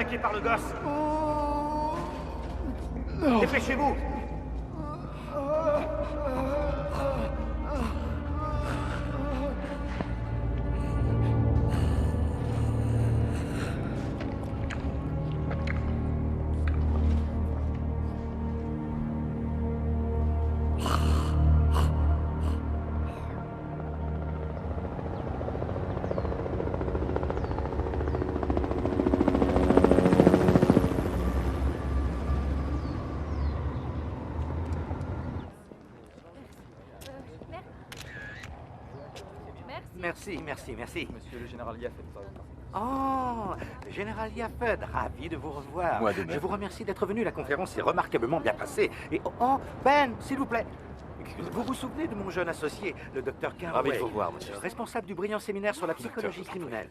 attaqué par le gosse. Non. Dépêchez-vous. Merci. Monsieur le général Yaffet. Oh, le général Yaffet, ravi de vous revoir. Moi de même. Je vous remercie d'être venu, la conférence s'est remarquablement bien passée. Et oh, Ben, s'il vous plaît. Vous vous souvenez de mon jeune associé, le docteur Carway, Ravi de vous voir, monsieur. responsable du brillant séminaire sur la psychologie criminelle.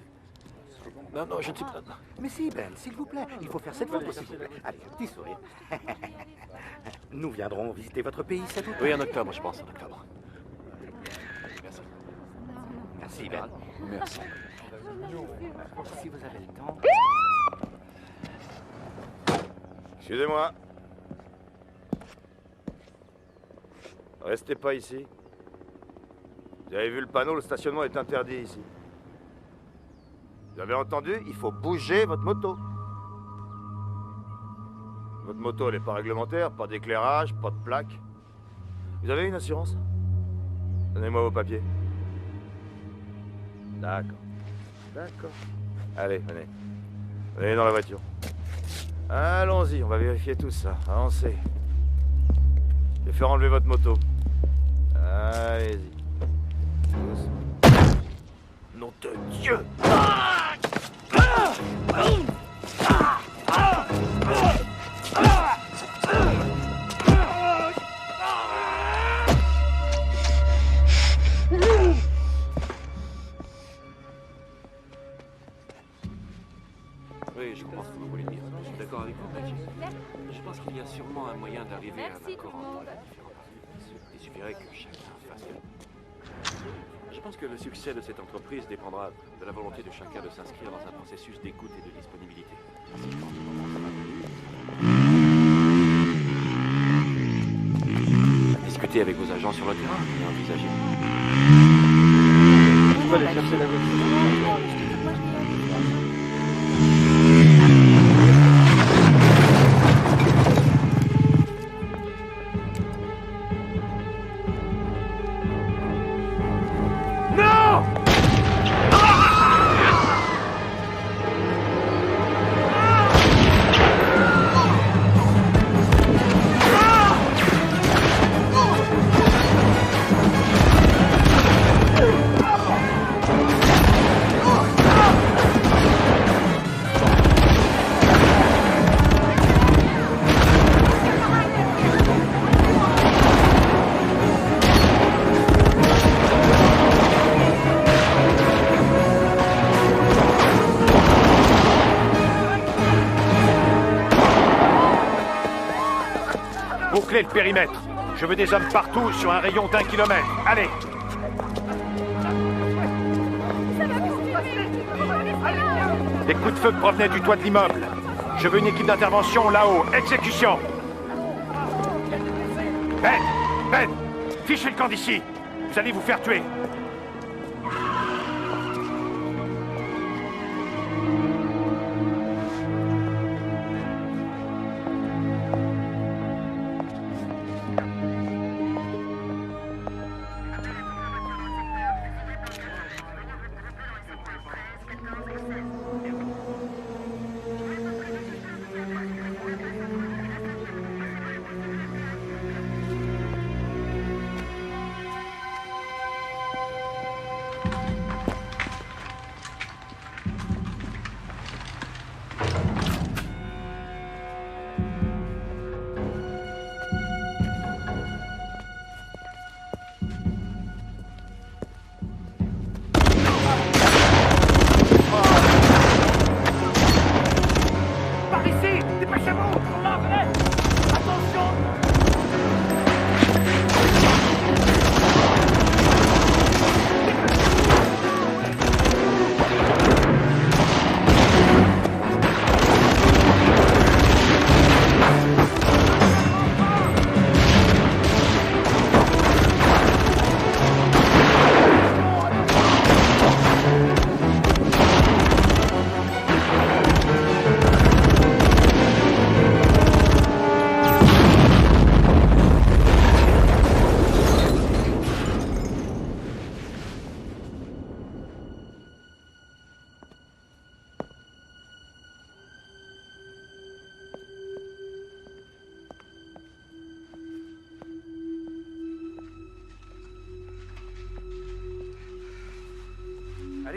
Non, je ne suis pas... Mais si, Ben, s'il vous plaît, il faut faire cette photo, s'il vous plaît. Allez, un petit sourire. Nous viendrons visiter votre pays cet automne. Oui, en octobre, je pense, en octobre. Merci. Merci, Ben. Merci. Si vous avez le temps... Excusez-moi. Restez pas ici. Vous avez vu le panneau, le stationnement est interdit ici. Vous avez entendu? Il faut bouger votre moto. Votre moto, elle n'est pas réglementaire, pas d'éclairage, pas de plaque. Vous avez une assurance? Donnez-moi vos papiers. D'accord. Allez, venez. Venez dans la voiture. Allons-y, on va vérifier tout ça. Avancez. Je vais faire enlever votre moto. Allez-y. Nom de Dieu! Oui, je comprends ce que vous voulez dire. Je suis d'accord avec vous, Mathieu. Je pense qu'il y a sûrement un moyen d'arriver à un accord entre les différentes parties. Il suffirait que chacun fasse. Je pense que le succès de cette entreprise dépendra de la volonté de chacun de s'inscrire dans un processus d'écoute et de disponibilité. Discutez avec vos agents sur le terrain et envisagez. Je peux aller chercher la voiture. Bouclez le périmètre. Je veux des hommes partout sur un rayon d'1 kilomètre. Allez! Des coups de feu provenaient du toit de l'immeuble. Je veux une équipe d'intervention là-haut. Exécution! Ben! Fichez le camp d'ici! Vous allez vous faire tuer!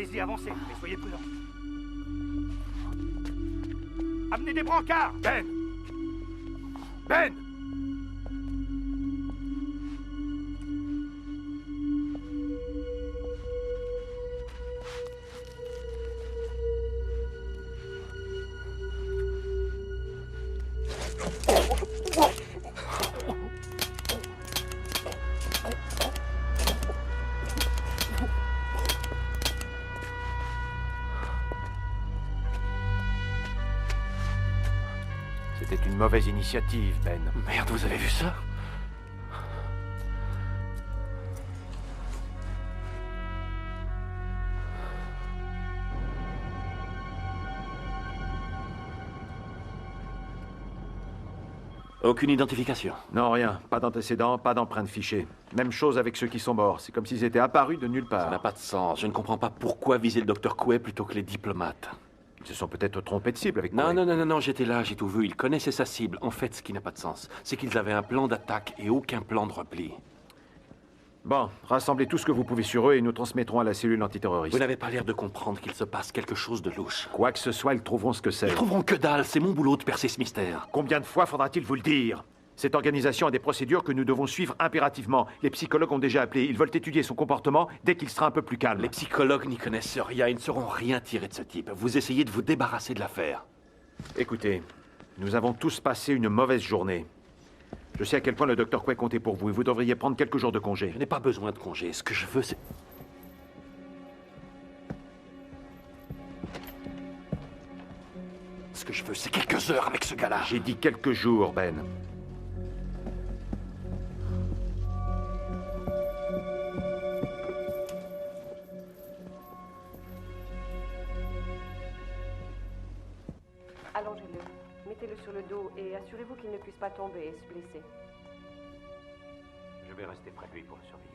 Allez-y, avancez, mais soyez prudents. Amenez des brancards, Ben! Ben! C'était une mauvaise initiative, Ben. Merde, vous avez vu ça? Aucune identification. Non, rien. Pas d'antécédents, pas d'empreintes fichées. Même chose avec ceux qui sont morts. C'est comme s'ils étaient apparus de nulle Ça n'a part. pas de sens. Je ne comprends pas pourquoi viser le docteur Coué plutôt que les diplomates. Ils se sont peut-être trompés de cible avec Non, Coué. non, j'étais là, j'ai tout vu. Ils connaissaient sa cible. En fait, ce qui n'a pas de sens, c'est qu'ils avaient un plan d'attaque et aucun plan de repli. Bon, rassemblez tout ce que vous pouvez sur eux et nous transmettrons à la cellule antiterroriste. Vous n'avez pas l'air de comprendre qu'il se passe quelque chose de louche. Quoi que ce soit, ils trouveront ce que c'est. Ils trouveront que dalle, c'est mon boulot de percer ce mystère. Combien de fois faudra-t-il vous le dire? Cette organisation a des procédures que nous devons suivre impérativement. Les psychologues ont déjà appelé. Ils veulent étudier son comportement dès qu'il sera un peu plus calme. Les psychologues n'y connaissent rien, ils ne sauront rien tirer de ce type. Vous essayez de vous débarrasser de l'affaire. Écoutez, nous avons tous passé une mauvaise journée. Je sais à quel point le docteur Coué comptait pour vous et vous devriez prendre quelques jours de congé. Je n'ai pas besoin de congé. Ce que je veux, c'est... Ce que je veux, c'est quelques heures avec ce gars-là. J'ai dit quelques jours, Ben. Allongez-le, mettez-le sur le dos et assurez-vous qu'il ne puisse pas tomber et se blesser. Je vais rester près de lui pour le surveiller.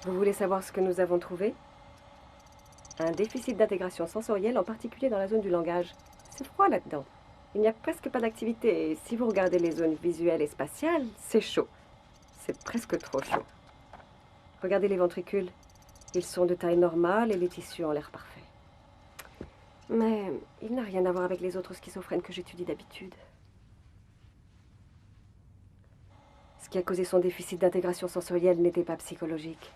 Vous voulez savoir ce que nous avons trouvé? Un déficit d'intégration sensorielle, en particulier dans la zone du langage. C'est froid là-dedans. Il n'y a presque pas d'activité. Et si vous regardez les zones visuelles et spatiales, c'est chaud. C'est presque trop chaud. Regardez les ventricules. Ils sont de taille normale et les tissus ont l'air parfaits. Mais il n'a rien à voir avec les autres schizophrènes que j'étudie d'habitude. Ce qui a causé son déficit d'intégration sensorielle n'était pas psychologique.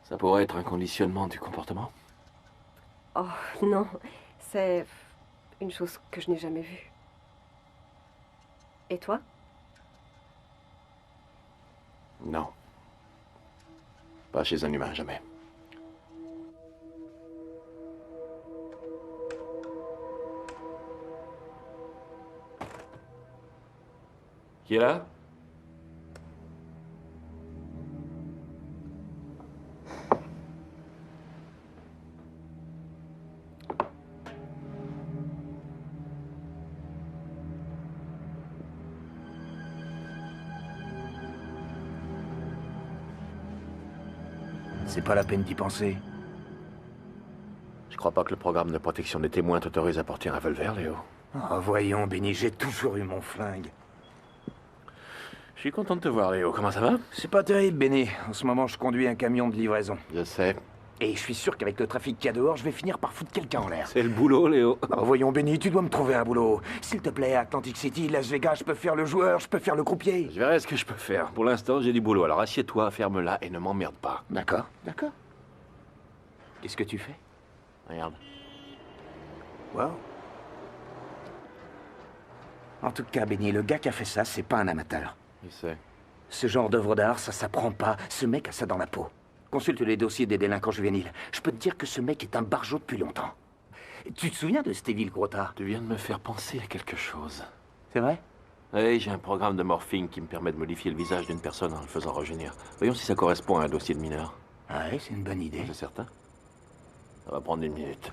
Ça pourrait être un conditionnement du comportement? Oh, non. C'est une chose que je n'ai jamais vue. Et toi? Non. Pas chez un humain, jamais. Qui est là? C'est pas la peine d'y penser. Je crois pas que le programme de protection des témoins t'autorise à porter un revolver, Léo. Oh, voyons, Benny, j'ai toujours eu mon flingue. Je suis content de te voir, Léo. Comment ça va? C'est pas terrible, Benny. En ce moment, je conduis un camion de livraison. Je sais. Et je suis sûr qu'avec le trafic qu'il y a dehors, je vais finir par foutre quelqu'un en l'air. C'est le boulot, Léo. Oh, voyons, Benny, tu dois me trouver un boulot. S'il te plaît, Atlantic City, Las Vegas, je peux faire le joueur, je peux faire le croupier. Je verrai ce que je peux faire. Pour l'instant, j'ai du boulot. Alors assieds-toi, ferme-la et ne m'emmerde pas. D'accord, d'accord. Qu'est-ce que tu fais? Regarde. Wow. En tout cas, Benny, le gars qui a fait ça, c'est pas un amateur. Je sais. Ce genre d'œuvre d'art, ça s'apprend pas. Ce mec a ça dans la peau. Consulte les dossiers des délinquants juvéniles. Je peux te dire que ce mec est un barjot depuis longtemps. Tu te souviens de Stevie Grota? Tu viens de me faire penser à quelque chose. C'est vrai? Oui, j'ai un programme de morphing qui me permet de modifier le visage d'une personne en le faisant rejaunir. Voyons si ça correspond à un dossier de mineur. Ah ouais, c'est une bonne idée. C'est certain? Ça va prendre 1 minute.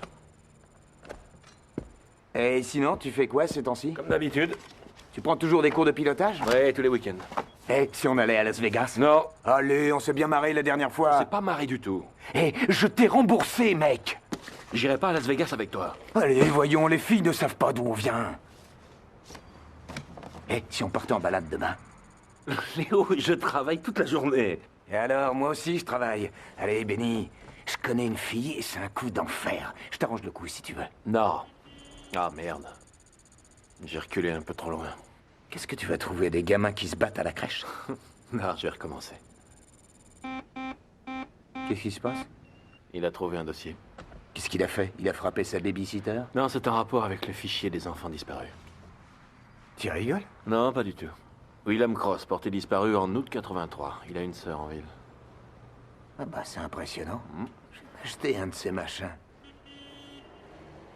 Et sinon, tu fais quoi ces temps-ci? Comme d'habitude. Tu prends toujours des cours de pilotage? Ouais, tous les week-ends. Eh, si on allait à Las Vegas? Non, Allez, on s'est bien marré la dernière fois. c'est pas marré du tout. Eh, je t'ai remboursé, mec. J'irai pas à Las Vegas avec toi. Allez, voyons, les filles ne savent pas d'où on vient. Eh, si on partait en balade demain? Léo, je travaille toute la journée. Et alors, moi aussi, je travaille. Allez, Benny, je connais une fille et c'est un coup d'enfer. Je t'arrange le coup si tu veux. Non. Ah, merde. J'ai reculé un peu trop loin. Qu'est-ce que tu vas trouver, des gamins qui se battent à la crèche? Non, je vais recommencer. Qu'est-ce qui se passe? Il a trouvé un dossier. Qu'est-ce qu'il a fait? Il a frappé sa babysitter? Non, c'est un rapport avec le fichier des enfants disparus. Tu rigoles? Non, pas du tout. William Cross, porté disparu en août 83. Il a une sœur en ville. Ah bah, c'est impressionnant. Je vais m'acheter un de ces machins.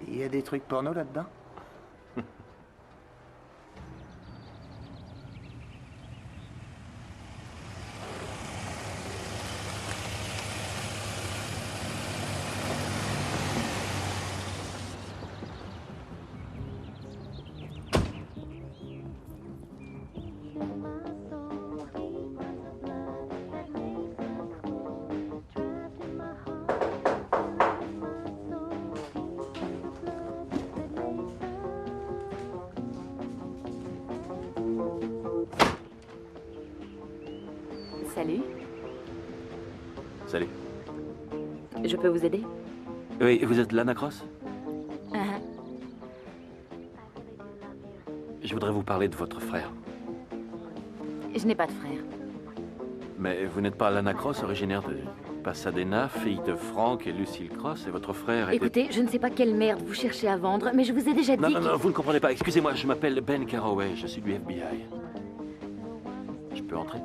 Il y a des trucs porno là-dedans? Salut, Salut. je peux vous aider? Oui, vous êtes Lana Cross? Ah, Je voudrais vous parler de votre frère. je n'ai pas de frère. Mais vous n'êtes pas Lana Cross, originaire de Pasadena, fille de Frank et Lucille Cross, et votre frère était... Écoutez, je ne sais pas quelle merde vous cherchez à vendre, mais je vous ai déjà dit Non, que... non, non, vous ne comprenez pas. Excusez-moi, je m'appelle Ben Carraway, je suis du FBI. Je peux entrer?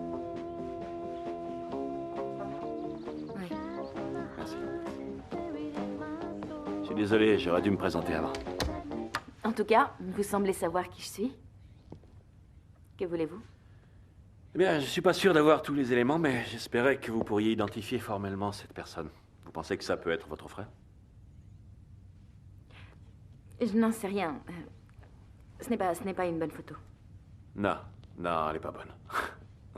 Oui. Merci. Je suis désolé, j'aurais dû me présenter avant. En tout cas, vous semblez savoir qui je suis. Que voulez-vous? Eh bien, je suis pas sûr d'avoir tous les éléments, mais j'espérais que vous pourriez identifier formellement cette personne. Vous pensez que ça peut être votre frère? Je n'en sais rien. Ce n'est pas une bonne photo. Non, non, elle n'est pas bonne.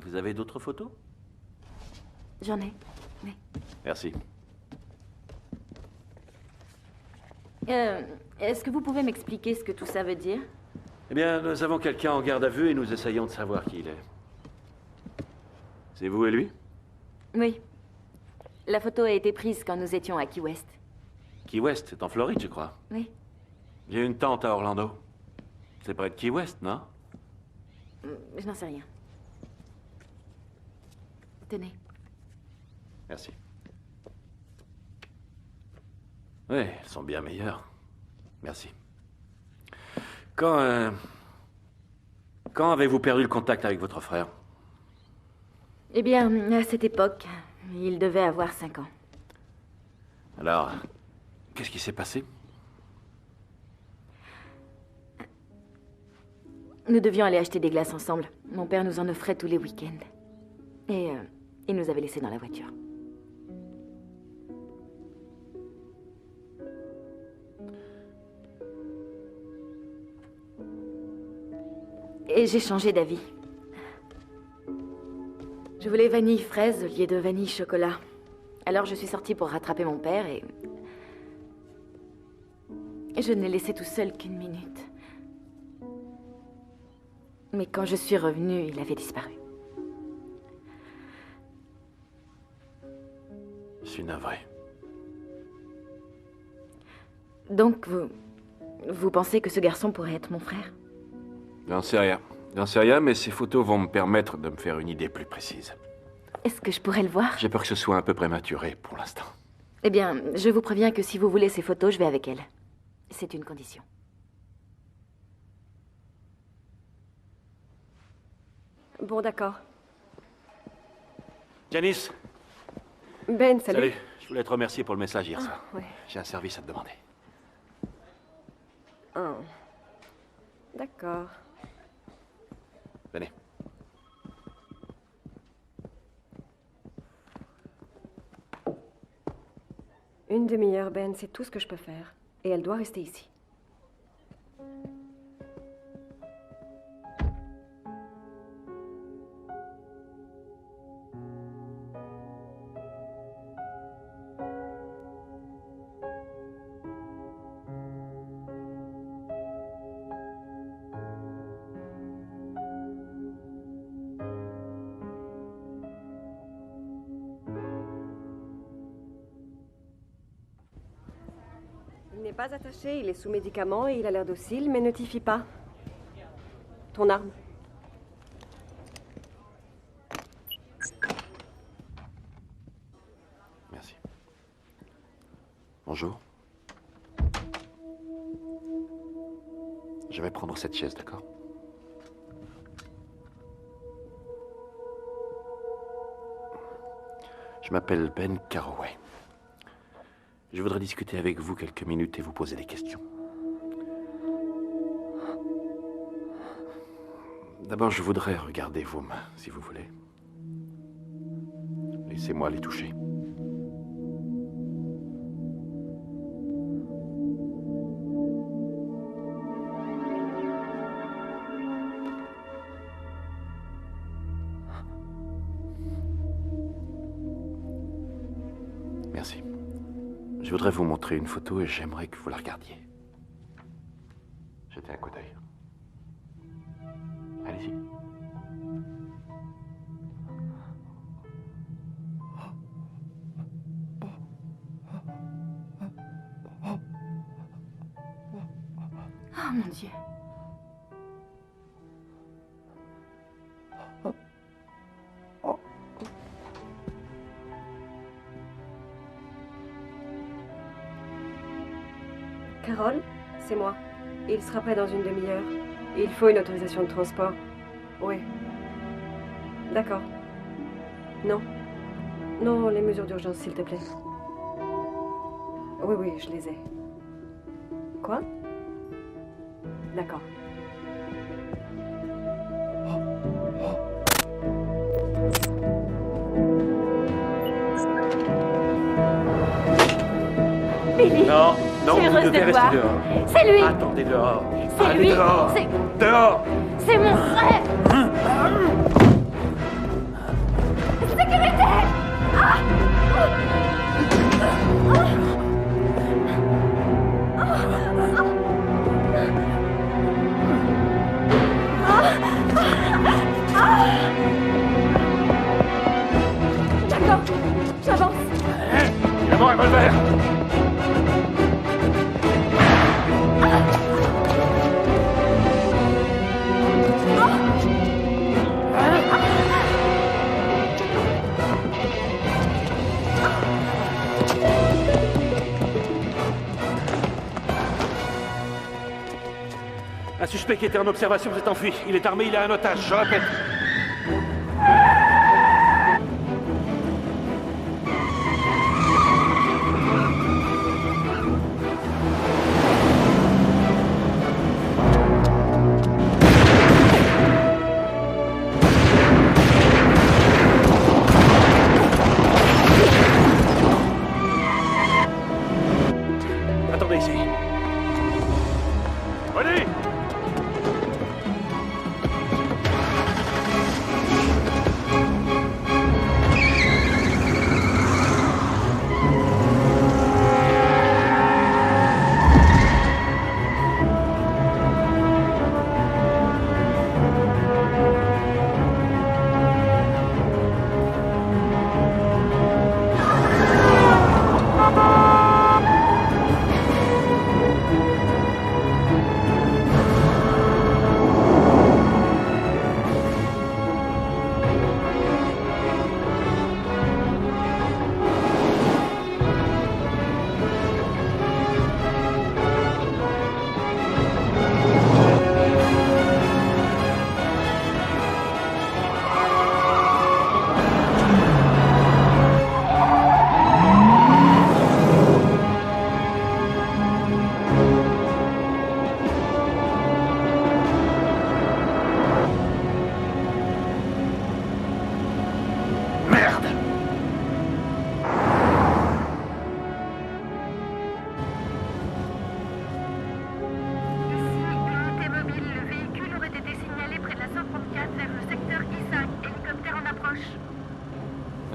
Vous avez d'autres photos? J'en ai. Oui. Merci. Est-ce que vous pouvez m'expliquer ce que tout ça veut dire? Eh bien, nous avons quelqu'un en garde à vue et nous essayons de savoir qui il est. C'est vous et lui? Oui. La photo a été prise quand nous étions à Key West. Key West, c'est en Floride, je crois. Oui. J'ai une tante à Orlando. C'est près de Key West, non? Je n'en sais rien. Tenez. Merci. Oui, elles sont bien meilleures. Merci. Quand avez-vous perdu le contact avec votre frère? Eh bien, à cette époque, il devait avoir 5 ans. Alors, qu'est-ce qui s'est passé? Nous devions aller acheter des glaces ensemble. Mon père nous en offrait tous les week-ends. Et il nous avait laissés dans la voiture. Et j'ai changé d'avis. Je voulais vanille fraise au lieu de vanille chocolat. Alors je suis sortie pour rattraper mon père et je ne l'ai laissé tout seul qu'1 minute. Mais quand je suis revenue, il avait disparu. Je suis navré. Donc, vous pensez que ce garçon pourrait être mon frère? J'en sais rien. J'en sais rien, mais ces photos vont me permettre de me faire une idée plus précise. Est-ce que je pourrais le voir? J'ai peur que ce soit un peu prématuré pour l'instant. Eh bien, je vous préviens que si vous voulez ces photos, je vais avec elle. C'est une condition. Bon, d'accord. Janice, Ben, salut. Je voulais te remercier pour le message hier soir. Ouais. J'ai un service à te demander. Ah. D'accord. Venez. Une demi-heure, Ben, c'est tout ce que je peux faire. Et elle doit rester ici. Il n'est pas attaché, il est sous médicaments et il a l'air docile, mais ne t'y fie pas. Ton arme. Merci. Bonjour. Je vais prendre cette chaise, d'accord? Je m'appelle Ben Carraway. Je voudrais discuter avec vous quelques minutes et vous poser des questions. D'abord, je voudrais regarder vos mains, si vous voulez. Laissez-moi les toucher. Merci. Je voudrais vous montrer une photo et j'aimerais que vous la regardiez. Jetez un coup d'œil. Allez-y. Oh mon Dieu. Carole, c'est moi. Il sera prêt dans une demi-heure. Il faut une autorisation de transport. Oui. D'accord. Non. Non, les mesures d'urgence, s'il te plaît. Oui, oui, je les ai. Quoi? D'accord. Billy. Non, non, Je suis vous heureuse devez de te rester voir. dehors. C'est lui. Attendez dehors. C'est Allez lui. dehors. C'est... Dehors. C'est mon frère. Sécurité. D'accord, j'avance. Il a mon revolver. Un suspect qui était en observation s'est enfui. Il est armé, il a un otage, je répète. Attendez ici. Allez!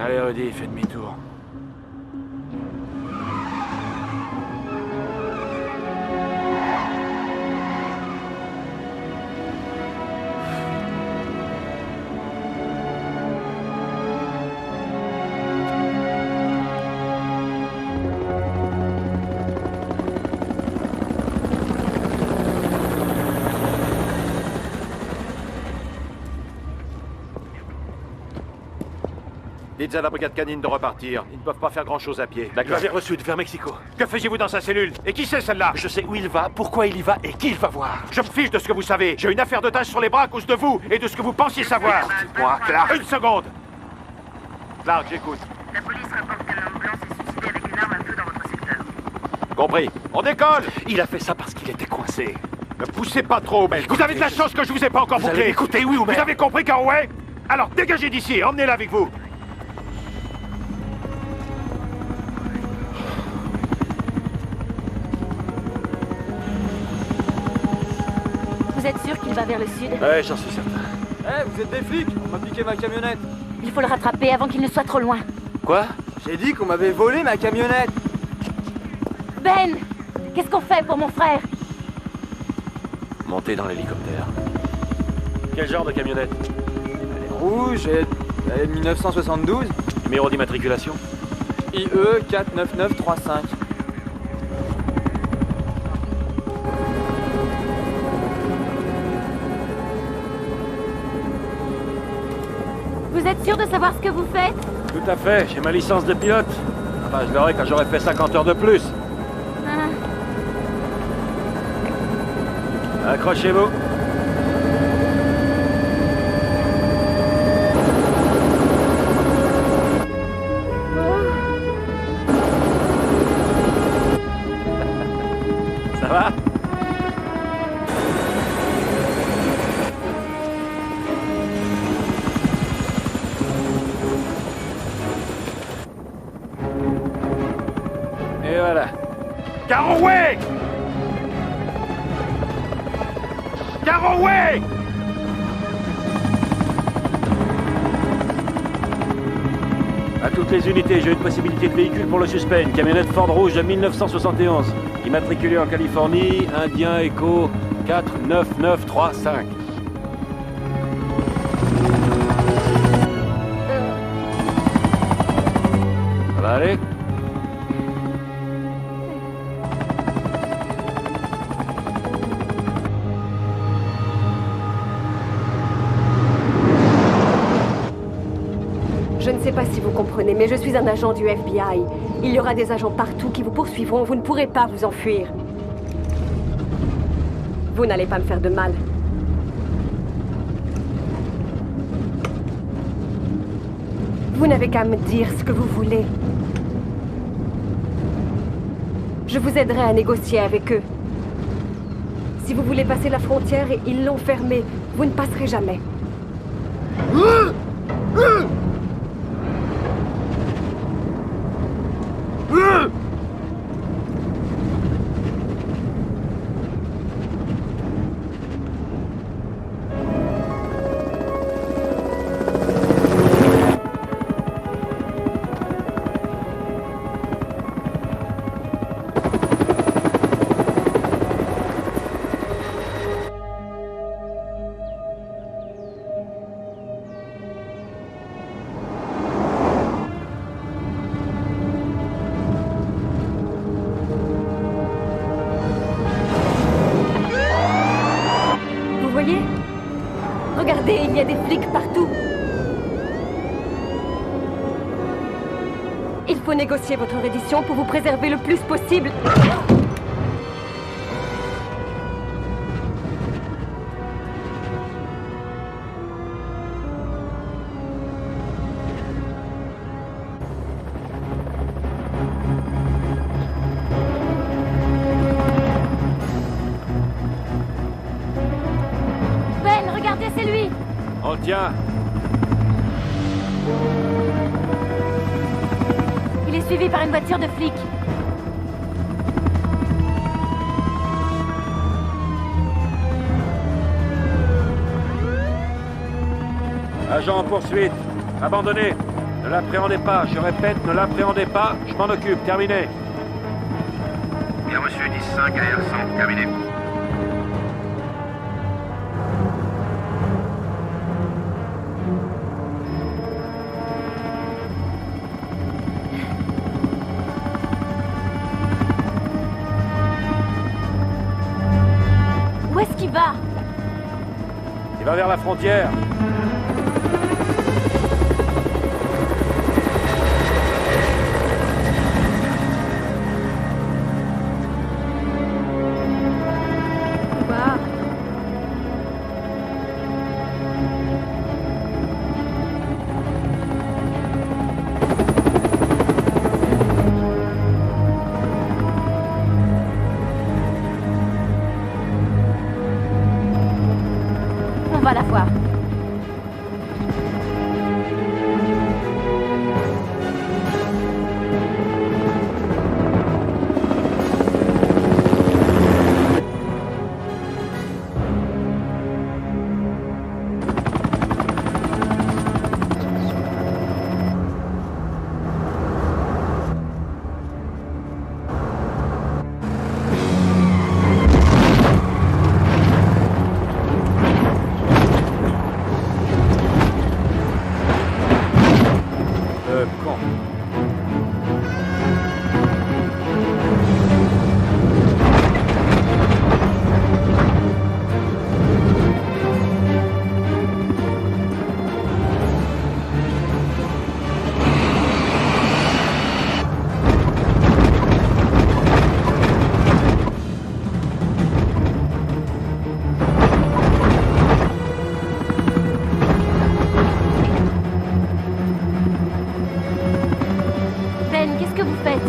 Allez, Rudy, fais demi-tour. Dites à la brigade canine de repartir. Ils ne peuvent pas faire grand-chose à pied. Je l'avais reçu vers Mexico. Que faisiez-vous dans sa cellule? Et qui c'est celle-là? Je sais où il va, pourquoi il y va et qui il va voir. Je me fiche de ce que vous savez. J'ai une affaire de tâche sur les bras à cause de vous et de ce que vous pensiez savoir. Dites-moi, Clark. Une seconde. Clark, j'écoute. La police rapporte qu'un homme blanc s'est suicidé avec une arme à feu dans votre secteur. Compris. On décolle. Il a fait ça parce qu'il était coincé. Ne poussez pas trop, mais vous avez de la chance que je vous ai pas encore Vous allez bouclé. m'écouter, oui ou Vous mais. avez compris, Carway? Alors dégagez d'ici et emmenez-la avec vous. Vous êtes sûr qu'il va vers le sud? Ouais, j'en suis certain. Eh, vous êtes des flics? On m'a piqué ma camionnette. Il faut le rattraper avant qu'il ne soit trop loin. Quoi? J'ai dit qu'on m'avait volé ma camionnette. Ben! Qu'est-ce qu'on fait pour mon frère? Montez dans l'hélicoptère. Quel genre de camionnette? Elle est rouge et elle est de 1972. Numéro d'immatriculation? IE 49935. Vous êtes sûr de savoir ce que vous faites? Tout à fait, j'ai ma licence de pilote. Enfin, je l'aurai quand j'aurai fait 50 heures de plus. Ah. Accrochez-vous. Ça va? Et voilà. Carway! Carway! À toutes les unités, j'ai une possibilité de véhicule pour le suspect. Une camionnette Ford rouge de 1971. Immatriculée en Californie, Indien Echo 49935. Ça va aller? Je ne sais pas si vous comprenez, mais je suis un agent du FBI. Il y aura des agents partout qui vous poursuivront. Vous ne pourrez pas vous enfuir. Vous n'allez pas me faire de mal. Vous n'avez qu'à me dire ce que vous voulez. Je vous aiderai à négocier avec eux. Si vous voulez passer la frontière et ils l'ont fermée, vous ne passerez jamais. Vous voyez? Regardez, il y a des flics partout. Il faut négocier votre reddition pour vous préserver le plus possible. Ben, regardez, c'est lui! On le tient. Il est suivi par une voiture de flics. Agent en poursuite. Abandonné. Ne l'appréhendez pas, je répète, ne l'appréhendez pas, je m'en occupe, terminé. Bien reçu, 10-5 à R100, terminé. Où est-ce qu'il va? Il va vers la frontière. Bah, On va la voir. Quand? Ben, qu'est-ce que vous faites?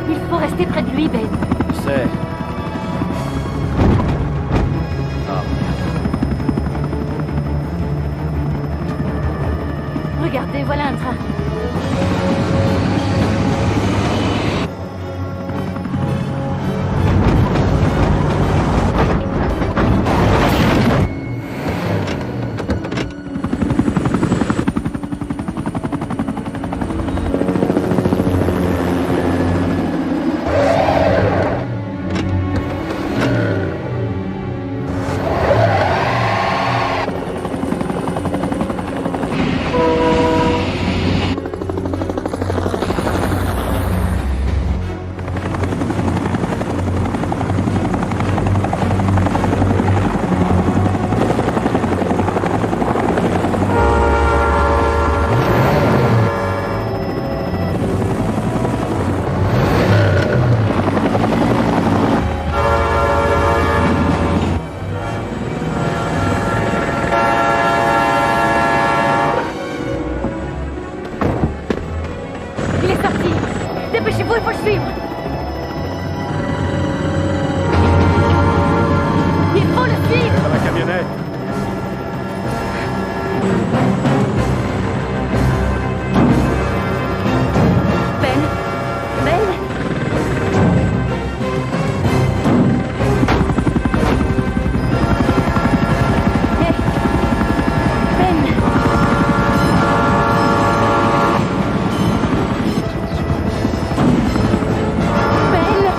Il faut rester près de lui, Ben. Je sais. Ah, Regardez, voilà un train. Il est sorti. Dépêchez-vous, il faut le suivre. Il faut le suivre. dans la camionnette. Ben. Ben. Hey. Ben. Ben.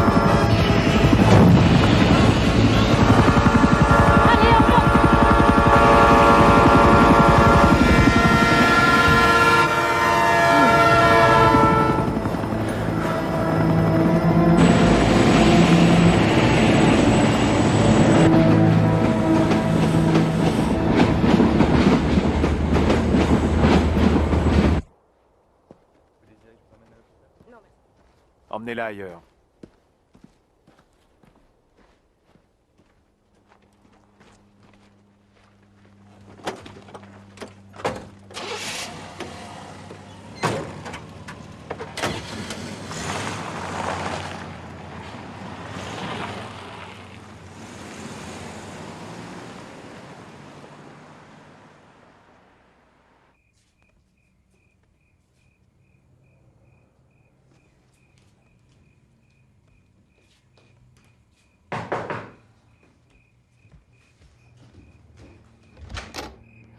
Allez, on monte. Emmenez-la ailleurs.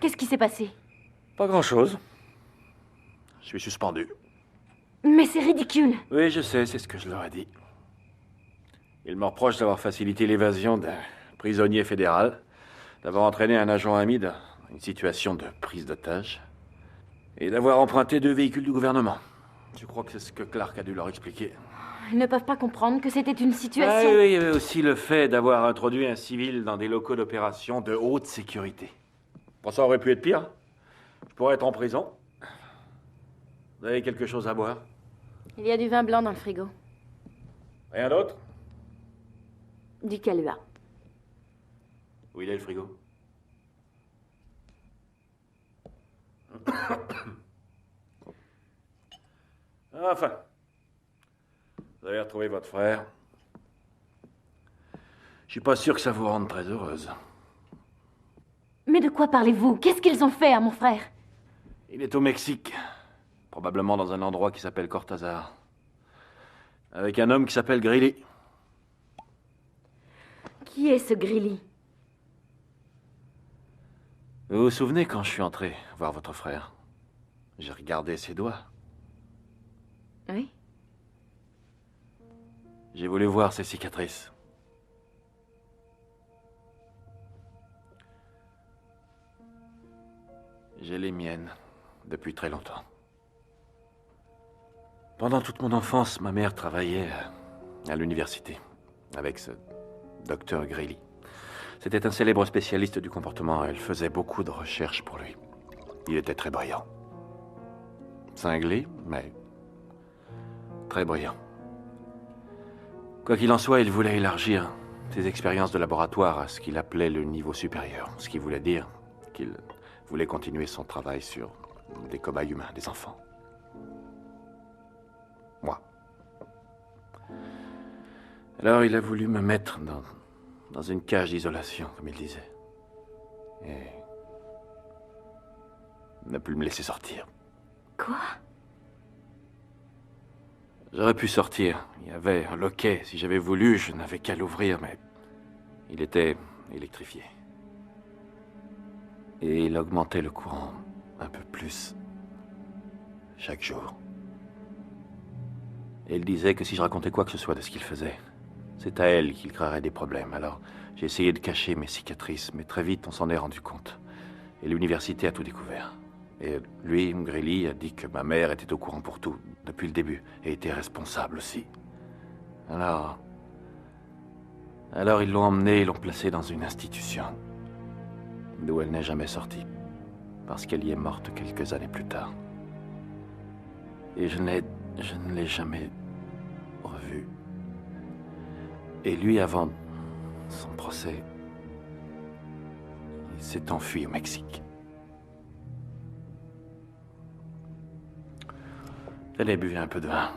Qu'est-ce qui s'est passé? Pas grand-chose. Je suis suspendu. Mais c'est ridicule. Oui, je sais, c'est ce que je leur ai dit. Ils me reprochent d'avoir facilité l'évasion d'un prisonnier fédéral, d'avoir entraîné un agent ami dans une situation de prise d'otage, et d'avoir emprunté 2 véhicules du gouvernement. Je crois que c'est ce que Clark a dû leur expliquer. Ils ne peuvent pas comprendre que c'était une Ah situation... oui, il y avait aussi le fait d'avoir introduit un civil dans des locaux d'opération de haute sécurité. Bon, ça aurait pu être pire. Je pourrais être en prison. Vous avez quelque chose à boire? Il y a du vin blanc dans le frigo. Rien d'autre? Du Kahlua. Où il est le frigo? Enfin. Vous avez retrouvé votre frère. Je suis pas sûr que ça vous rende très heureuse. Mais de quoi parlez-vous? Qu'est-ce qu'ils ont fait à mon frère? Il est au Mexique. Probablement dans un endroit qui s'appelle Cortázar. Avec un homme qui s'appelle Greeley. Qui est ce Greeley? Vous vous souvenez quand je suis entré voir votre frère? J'ai regardé ses doigts. Oui. J'ai voulu voir ses cicatrices. J'ai les miennes depuis très longtemps. Pendant toute mon enfance, ma mère travaillait à l'université avec ce docteur Greeley. C'était un célèbre spécialiste du comportement. Elle faisait beaucoup de recherches pour lui. Il était très brillant. Cinglé, mais très brillant. Quoi qu'il en soit, il voulait élargir ses expériences de laboratoire à ce qu'il appelait le niveau supérieur. Ce qui voulait dire qu'il voulait continuer son travail sur des cobayes humains, des enfants. Moi. Alors il a voulu me mettre dans une cage d'isolation, comme il disait. Et ne plus me laisser sortir. Quoi? J'aurais pu sortir. Il y avait un loquet. Si j'avais voulu, je n'avais qu'à l'ouvrir, mais il était électrifié. Et il augmentait le courant un peu plus chaque jour. Et il disait que si je racontais quoi que ce soit de ce qu'il faisait, c'est à elle qu'il créerait des problèmes. Alors, j'ai essayé de cacher mes cicatrices, mais très vite, on s'en est rendu compte. Et l'université a tout découvert. Et lui, Greeley, a dit que ma mère était au courant pour tout, depuis le début, et était responsable aussi. Alors ils l'ont emmenée et l'ont placée dans une institution, d'où elle n'est jamais sortie, parce qu'elle y est morte quelques années plus tard. Et je ne l'ai jamais revue. Et lui, avant son procès, il s'est enfui au Mexique. Allez, buvez un peu de vin.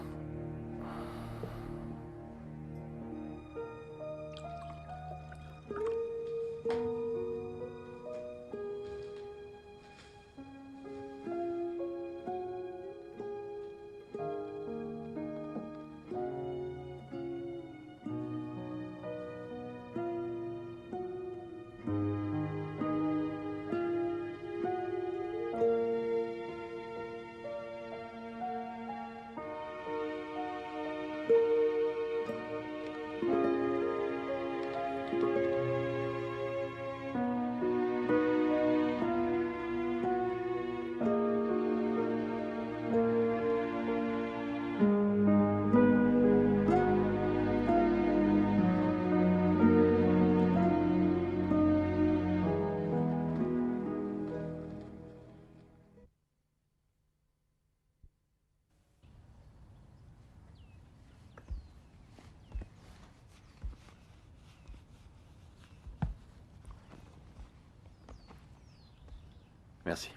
Merci.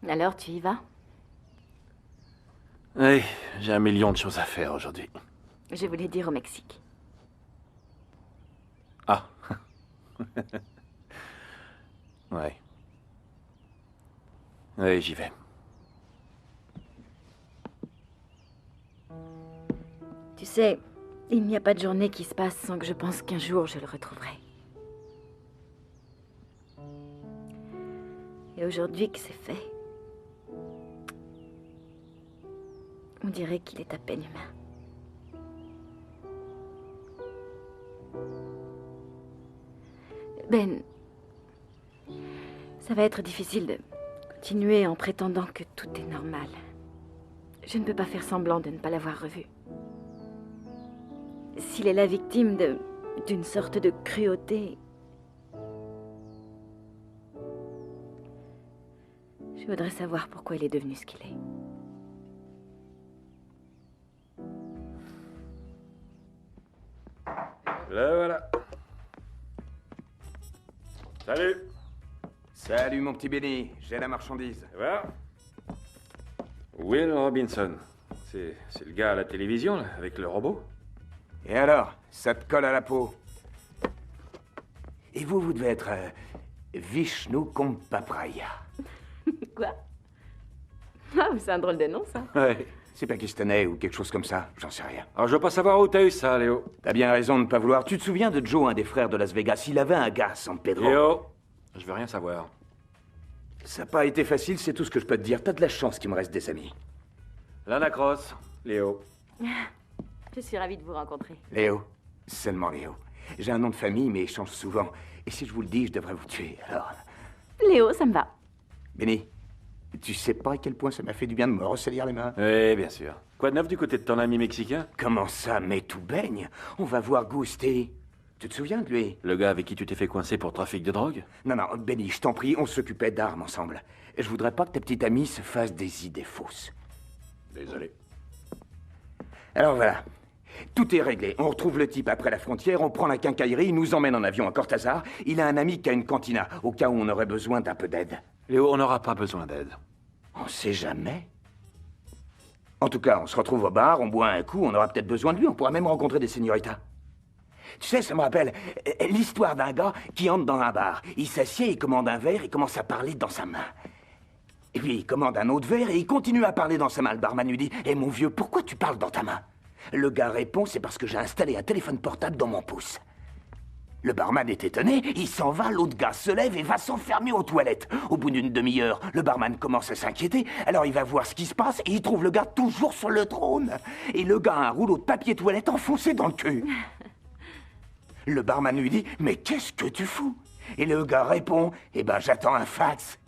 Alors, tu y vas? Oui, j'ai 1 million de choses à faire aujourd'hui. Je voulais dire au Mexique. Ah. Ouais. Oui, j'y vais. Tu sais, il n'y a pas de journée qui se passe sans que je pense qu'un jour je le retrouverai. Et aujourd'hui que c'est fait, on dirait qu'il est à peine humain. Ben, ça va être difficile de continuer en prétendant que tout est normal. Je ne peux pas faire semblant de ne pas l'avoir revu. S'il est la victime d'une sorte de cruauté, je voudrais savoir pourquoi il est devenu ce qu'il est. Là, voilà. Salut. Salut, mon petit Benny. J'ai la marchandise. Ça va? Will Robinson. C'est le gars à la télévision, là, avec le robot? Et alors, ça te colle à la peau. Et vous devez être Vishnu Kompapraya. Quoi? Ah, c'est un drôle de nom, ça. Ouais. C'est pakistanais ou quelque chose comme ça, j'en sais rien. Alors, je veux pas savoir où t'as eu ça, Léo. T'as bien raison de ne pas vouloir. Tu te souviens de Joe, un des frères de Las Vegas? Il avait un gars, San Pedro. Léo, je veux rien savoir. Ça n'a pas été facile, c'est tout ce que je peux te dire. T'as de la chance qu'il me reste des amis. Lana Cross, Léo. Je suis ravie de vous rencontrer. Léo, seulement Léo. J'ai un nom de famille, mais il change souvent. Et si je vous le dis, je devrais vous tuer, alors... Léo, ça me va. Benny, tu sais pas à quel point ça m'a fait du bien de me ressalir les mains? Oui, bien sûr. Quoi de neuf du côté de ton ami mexicain? Comment ça, mais tout baigne? On va voir Gusti. Tu te souviens de lui? Le gars avec qui tu t'es fait coincer pour trafic de drogue? Non, non, Benny, je t'en prie, on s'occupait d'armes ensemble. Et je voudrais pas que ta petite amie se fasse des idées fausses. Désolé. Alors voilà. Tout est réglé. On retrouve le type après la frontière, on prend la quincaillerie, il nous emmène en avion à Cortázar. Il a un ami qui a une cantina, au cas où on aurait besoin d'un peu d'aide. Léo, on n'aura pas besoin d'aide. On sait jamais. En tout cas, on se retrouve au bar, on boit un coup, on aura peut-être besoin de lui, on pourra même rencontrer des señoritas. Tu sais, ça me rappelle l'histoire d'un gars qui entre dans un bar. Il s'assied, il commande un verre, il commence à parler dans sa main. Et puis il commande un autre verre et il continue à parler dans sa main. Le barman lui dit « Eh mon vieux, pourquoi tu parles dans ta main ?» Le gars répond « C'est parce que j'ai installé un téléphone portable dans mon pouce. » Le barman est étonné, il s'en va, l'autre gars se lève et va s'enfermer aux toilettes. Au bout d'une demi-heure, le barman commence à s'inquiéter, alors il va voir ce qui se passe et il trouve le gars toujours sur le trône. Et le gars a un rouleau de papier toilette enfoncé dans le cul. Le barman lui dit « Mais qu'est-ce que tu fous ?» Et le gars répond « Eh ben, j'attends un fax. »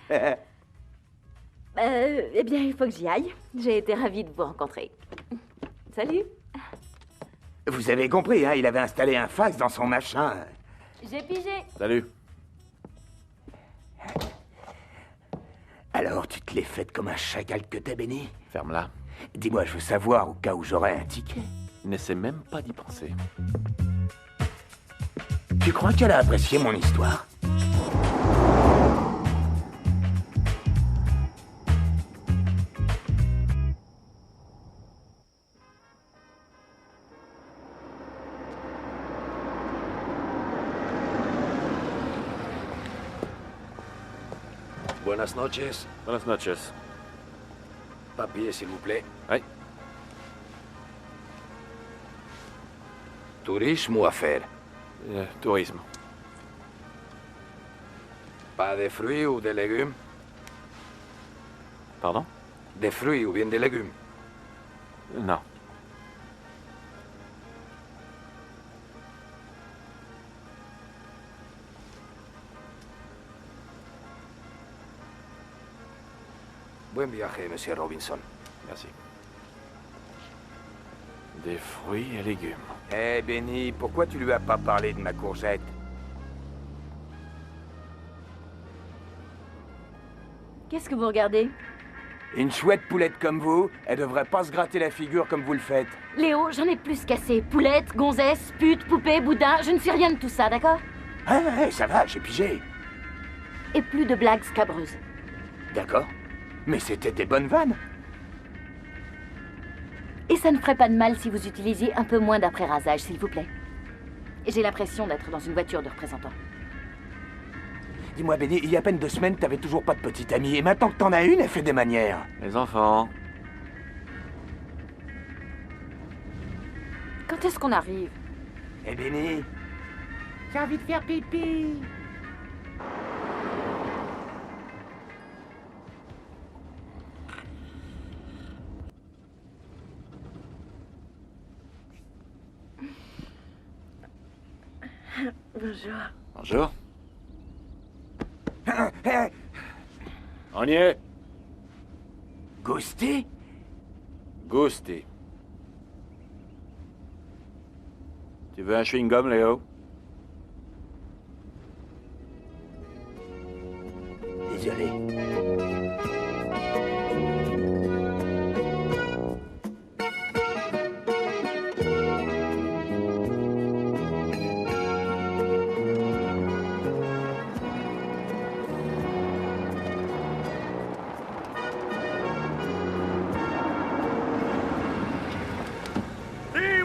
Eh bien, il faut que j'y aille. J'ai été ravie de vous rencontrer. Salut. Vous avez compris, hein, il avait installé un fax dans son machin. J'ai pigé. Salut. Alors, tu te l'es faite comme un chacal que t'es, Benny? Ferme-la. Dis-moi, je veux savoir au cas où j'aurais un ticket. N'essaie même pas d'y penser. Tu crois qu'elle a apprécié mon histoire? Buenas noches. Buenas noches. Papier, s'il vous plaît. Oui. Tourisme ou affaires? Tourisme. Pas de fruits ou de légumes? Pardon? Des fruits ou bien des légumes? Non. Buen viaje, monsieur Robinson. Merci. Des fruits et légumes. Eh, Benny, pourquoi tu lui as pas parlé de ma courgette? Qu'est-ce que vous regardez? Une chouette poulette comme vous, elle devrait pas se gratter la figure comme vous le faites. Léo, j'en ai plus qu'assez. Poulette, gonzesse, pute, poupée, boudin, je ne suis rien de tout ça, d'accord? Ah, ouais, ça va, j'ai pigé. Et plus de blagues scabreuses. D'accord. Mais c'était des bonnes vannes. Et ça ne ferait pas de mal si vous utilisiez un peu moins d'après-rasage, s'il vous plaît. J'ai l'impression d'être dans une voiture de représentant. Dis-moi, Benny, il y a à peine 2 semaines, t'avais toujours pas de petite amie. Et maintenant que t'en as une, elle fait des manières. Les enfants. Quand est-ce qu'on arrive? Eh, Benny, j'ai envie de faire pipi. Bonjour. Bonjour. On y est. Ghosté? Ghosté. Tu veux un chewing-gum, Léo? Désolé.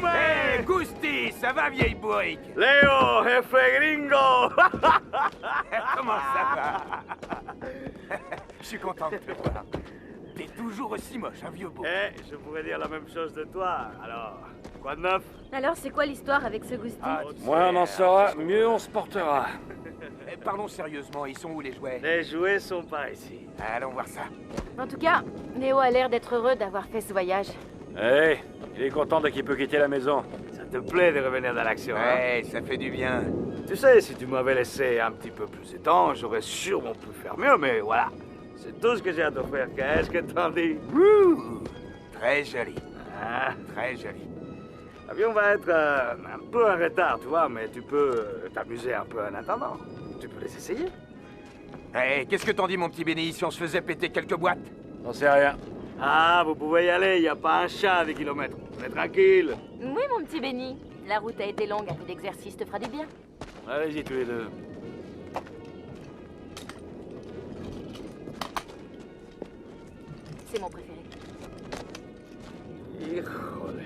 Hey, Gusti, ça va, vieille bourrique? Léo, jefe gringo! Comment ça va? Je suis content de te voir. T'es toujours aussi moche, un vieux beau. Eh, je pourrais dire la même chose de toi. Alors, quoi de neuf? Alors, c'est quoi l'histoire avec ce Gusti? Moins on en saura, mieux on se portera. Parlons sérieusement, ils sont où les jouets? Les jouets sont par ici. Allons voir ça. En tout cas, Léo a l'air d'être heureux d'avoir fait ce voyage. Eh, il est content dès qu'il peut quitter la maison. Ça te plaît de revenir dans l'action, hein? Ouais, ça fait du bien. Tu sais, si tu m'avais laissé un petit peu plus de temps, j'aurais sûrement pu faire mieux, mais voilà. C'est tout ce que j'ai à t'offrir. Qu'est-ce que t'en dis? Ouh, très joli. Ah, Très joli. l'avion va être un peu en retard, tu vois, mais tu peux t'amuser un peu en attendant. Tu peux les essayer. Hey, qu'est-ce que t'en dis, mon petit Benny, si on se faisait péter quelques boîtes? J'en sais rien. Ah, vous pouvez y aller, il n'y a pas un chat à des kilomètres. On est tranquille. Oui, mon petit Benny. La route a été longue, un peu d'exercice te fera du bien. Allez-y tous les deux. C'est mon préféré. Híjole.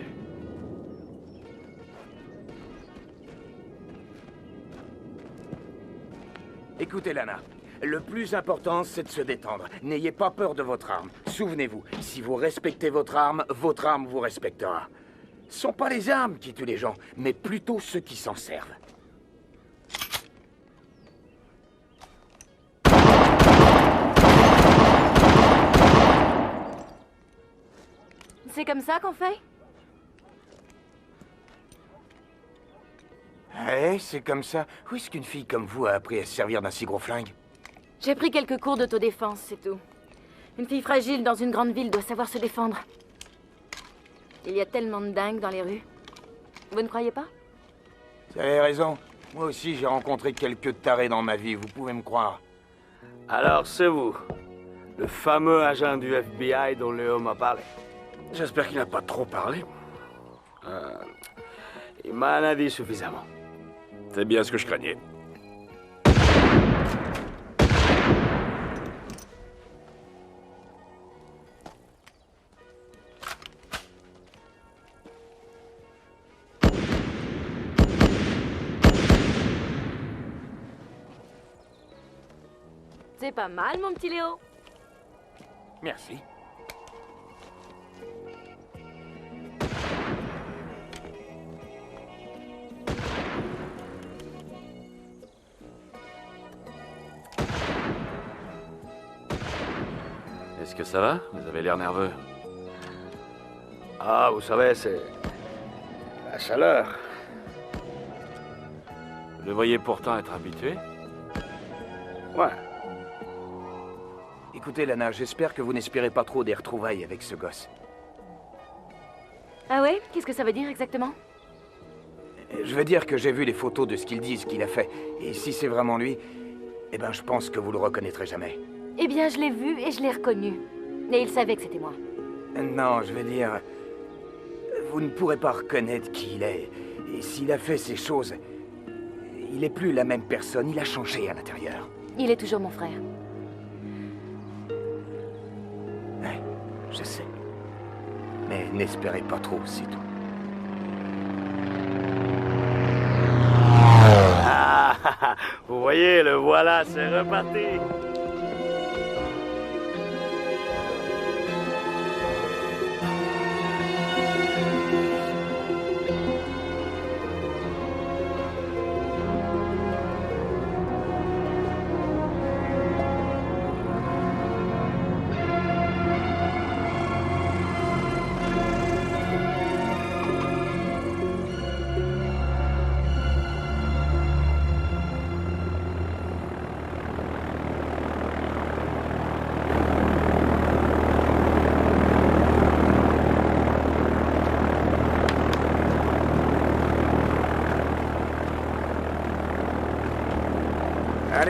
Écoutez, Lana. Le plus important, c'est de se détendre. N'ayez pas peur de votre arme. Souvenez-vous, si vous respectez votre arme vous respectera. Ce sont pas les armes qui tuent les gens, mais plutôt ceux qui s'en servent. C'est comme ça qu'on fait? Ouais, c'est comme ça. Où est-ce qu'une fille comme vous a appris à se servir d'un si gros flingue? J'ai pris quelques cours d'autodéfense, c'est tout. Une fille fragile dans une grande ville doit savoir se défendre. Il y a tellement de dingues dans les rues. Vous ne croyez pas? Vous avez raison. Moi aussi, j'ai rencontré quelques tarés dans ma vie, vous pouvez me croire. Alors, c'est vous, le fameux agent du FBI dont Léo m'a parlé. J'espère qu'il n'a pas trop parlé. Il m'en a dit suffisamment. C'est bien ce que je craignais. C'est pas mal, mon petit Léo. Merci. Est-ce que ça va? Vous avez l'air nerveux. Ah, vous savez, c'est la chaleur. Vous devriez pourtant être habitué. Ouais. Écoutez, Lana, j'espère que vous n'espérez pas trop des retrouvailles avec ce gosse. Ah ouais? Qu'est-ce que ça veut dire exactement? Je veux dire que j'ai vu les photos de ce qu'ils disent qu'il a fait. Et si c'est vraiment lui, eh ben je pense que vous le reconnaîtrez jamais. Eh bien, je l'ai vu et je l'ai reconnu. Et il savait que c'était moi. Non, je veux dire... Vous ne pourrez pas reconnaître qui il est. Et s'il a fait ces choses... Il n'est plus la même personne, il a changé à l'intérieur. Il est toujours mon frère. Ouais, je sais. Mais n'espérez pas trop, c'est tout. Ah, vous voyez, le voilà, c'est reparti.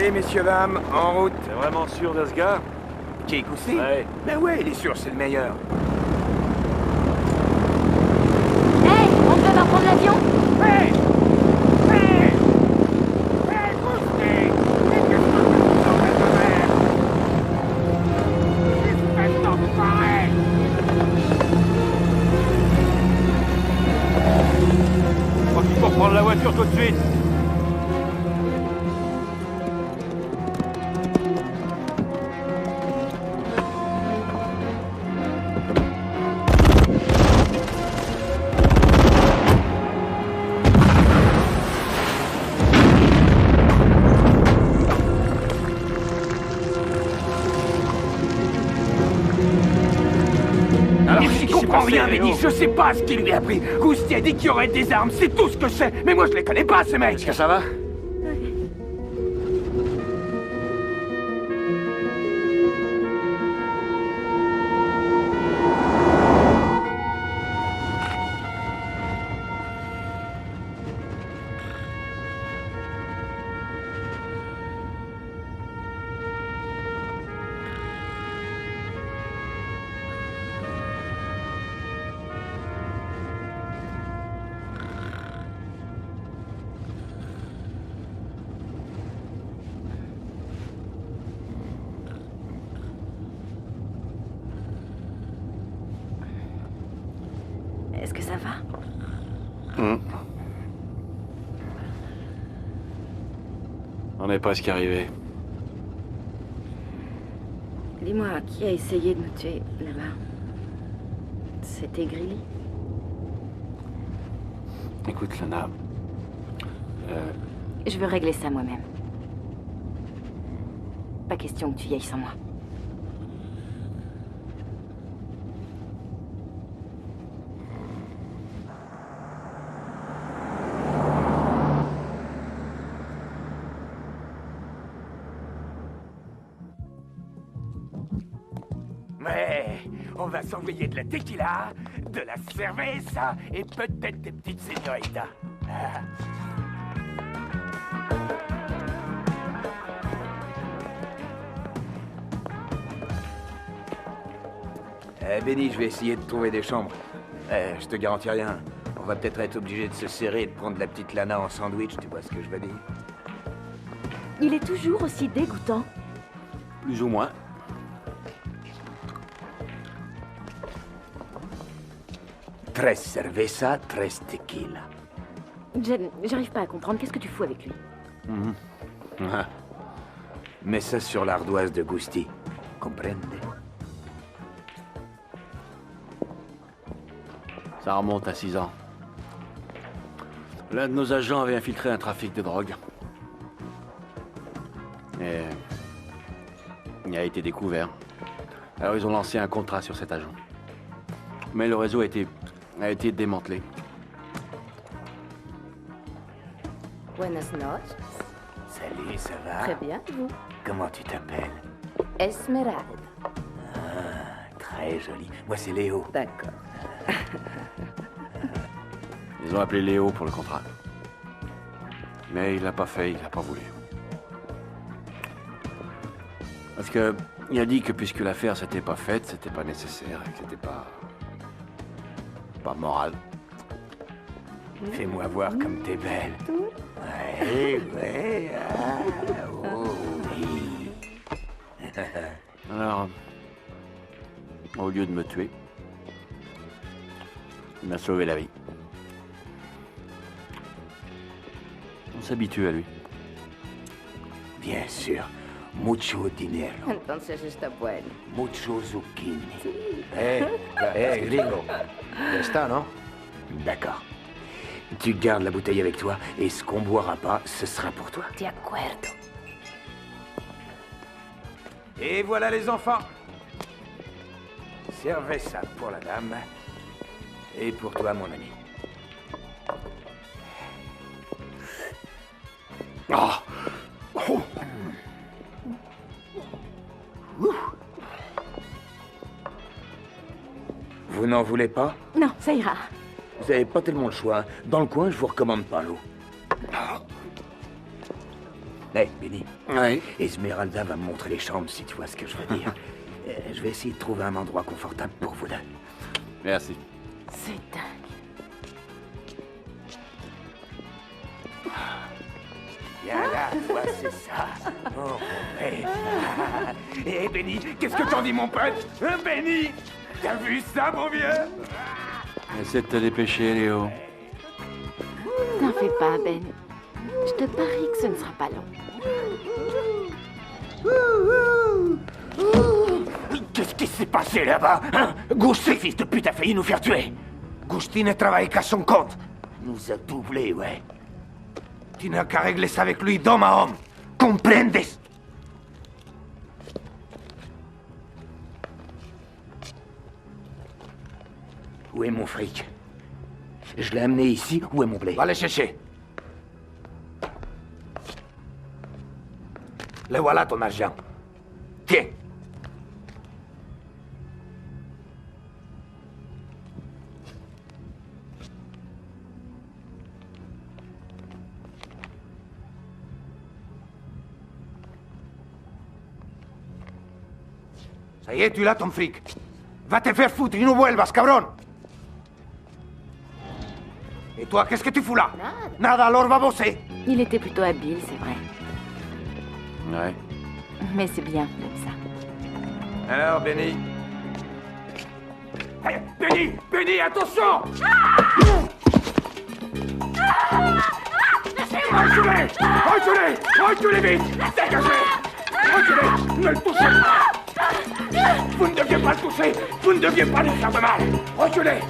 Allez, messieurs, dames, en route. T'es vraiment sûr de ce gars? Qui est Gousty? Ouais. Ben ouais, il est sûr, c'est le meilleur. Hey, on peut reprendre l'avion? Hey! Hey! Hey, Gousty! Mais qu'est-ce que vous êtes en train de faire? Espèce d'enfoiré! Je crois qu'il faut reprendre la voiture tout de suite. Je comprends rien, Benny, je sais pas ce qu'il lui a pris. Gousty a dit qu'il y aurait des armes, c'est tout ce que je sais. Mais moi, je les connais pas, ces mecs. Est-ce que ça va? Est-ce que ça va? On est presque arrivé. Dis-moi, qui a essayé de nous tuer là-bas? C'était Grilly? Écoute, Lana. Je veux régler ça moi-même. Pas question que tu y ailles sans moi. Mais on va s'envoyer de la tequila, de la cerveza et peut-être des petites señoritas. Ah. Benny, je vais essayer de trouver des chambres. Je te garantis rien. On va peut-être être obligé de se serrer et de prendre la petite Lana en sandwich, tu vois ce que je veux dire? Il est toujours aussi dégoûtant. Plus ou moins. Tres cerveza, tres tequila. Jen, j'arrive pas à comprendre. Qu'est-ce que tu fous avec lui? Mets ça sur l'ardoise de Gousty. Comprende? Ça remonte à 6 ans. L'un de nos agents avait infiltré un trafic de drogue. Et il a été découvert. Alors ils ont lancé un contrat sur cet agent. Mais le réseau a été démantelé. Buenas noches. Salut, ça va? Très bien, vous? Comment tu t'appelles? Esmeralda. Ah, très joli. Moi, c'est Léo. D'accord. Ils ont appelé Léo pour le contrat. Mais il l'a pas fait, il a pas voulu. Parce que il a dit que puisque l'affaire s'était pas faite, c'était pas nécessaire, et que c'était pas moral. Fais-moi voir comme t'es belle. Ouais, ouais. Ah, oh, oui. Alors, au lieu de me tuer, il m'a sauvé la vie. On s'habitue à lui. Bien sûr. Mucho dinero. Entonces está bueno. Mucho zucchini. Gringo. Ya está, non? D'accord. Tu gardes la bouteille avec toi, et ce qu'on boira pas, ce sera pour toi. De acuerdo. Et voilà les enfants. Servez ça pour la dame. Et pour toi, mon ami. Ah. Oh. Vous n'en voulez pas? Non, ça ira. Vous avez pas tellement le choix. Dans le coin, je vous recommande pas l'eau. Hey, Benny. Oui. Esmeralda va me montrer les chambres, si tu vois ce que je veux dire. Je vais essayer de trouver un endroit confortable pour vous deux. Merci. C'est dingue. Viens là, toi, c'est ça. Oh, hey. Hé, Benny, qu'est-ce que t'en dis, mon pote? Hein, Benny? T'as vu ça, mon vieux? Essaie de te dépêcher, Léo. T'en fais pas, Ben. Je te parie que ce ne sera pas long. Qu'est-ce qui s'est passé là-bas, hein? Gousti, fils de pute, a failli nous faire tuer. Gousti ne travaille qu'à son compte. Nous a doublés, ouais. Tu n'as qu'à régler ça avec lui, d'homme à homme. Comprendes? Où est mon fric? Je l'ai amené ici, où est mon blé? Va le chercher. Le voilà, ton argent. Tiens. Ça y est, tu l'as, ton fric. Va te faire foutre y no vuelvas, cabrón. Et toi, qu'est-ce que tu fous là? Nada, alors va bosser. Il était plutôt habile, c'est vrai. Ouais. Mais c'est bien comme ça. Alors, Benny? Hey, Benny! Benny, attention! Reculez! Reculez! Reculez vite! Dégagez! Reculez! Ne le touchez pas! Vous ne deviez pas le toucher! Vous ne deviez pas lui faire de mal! Reculez!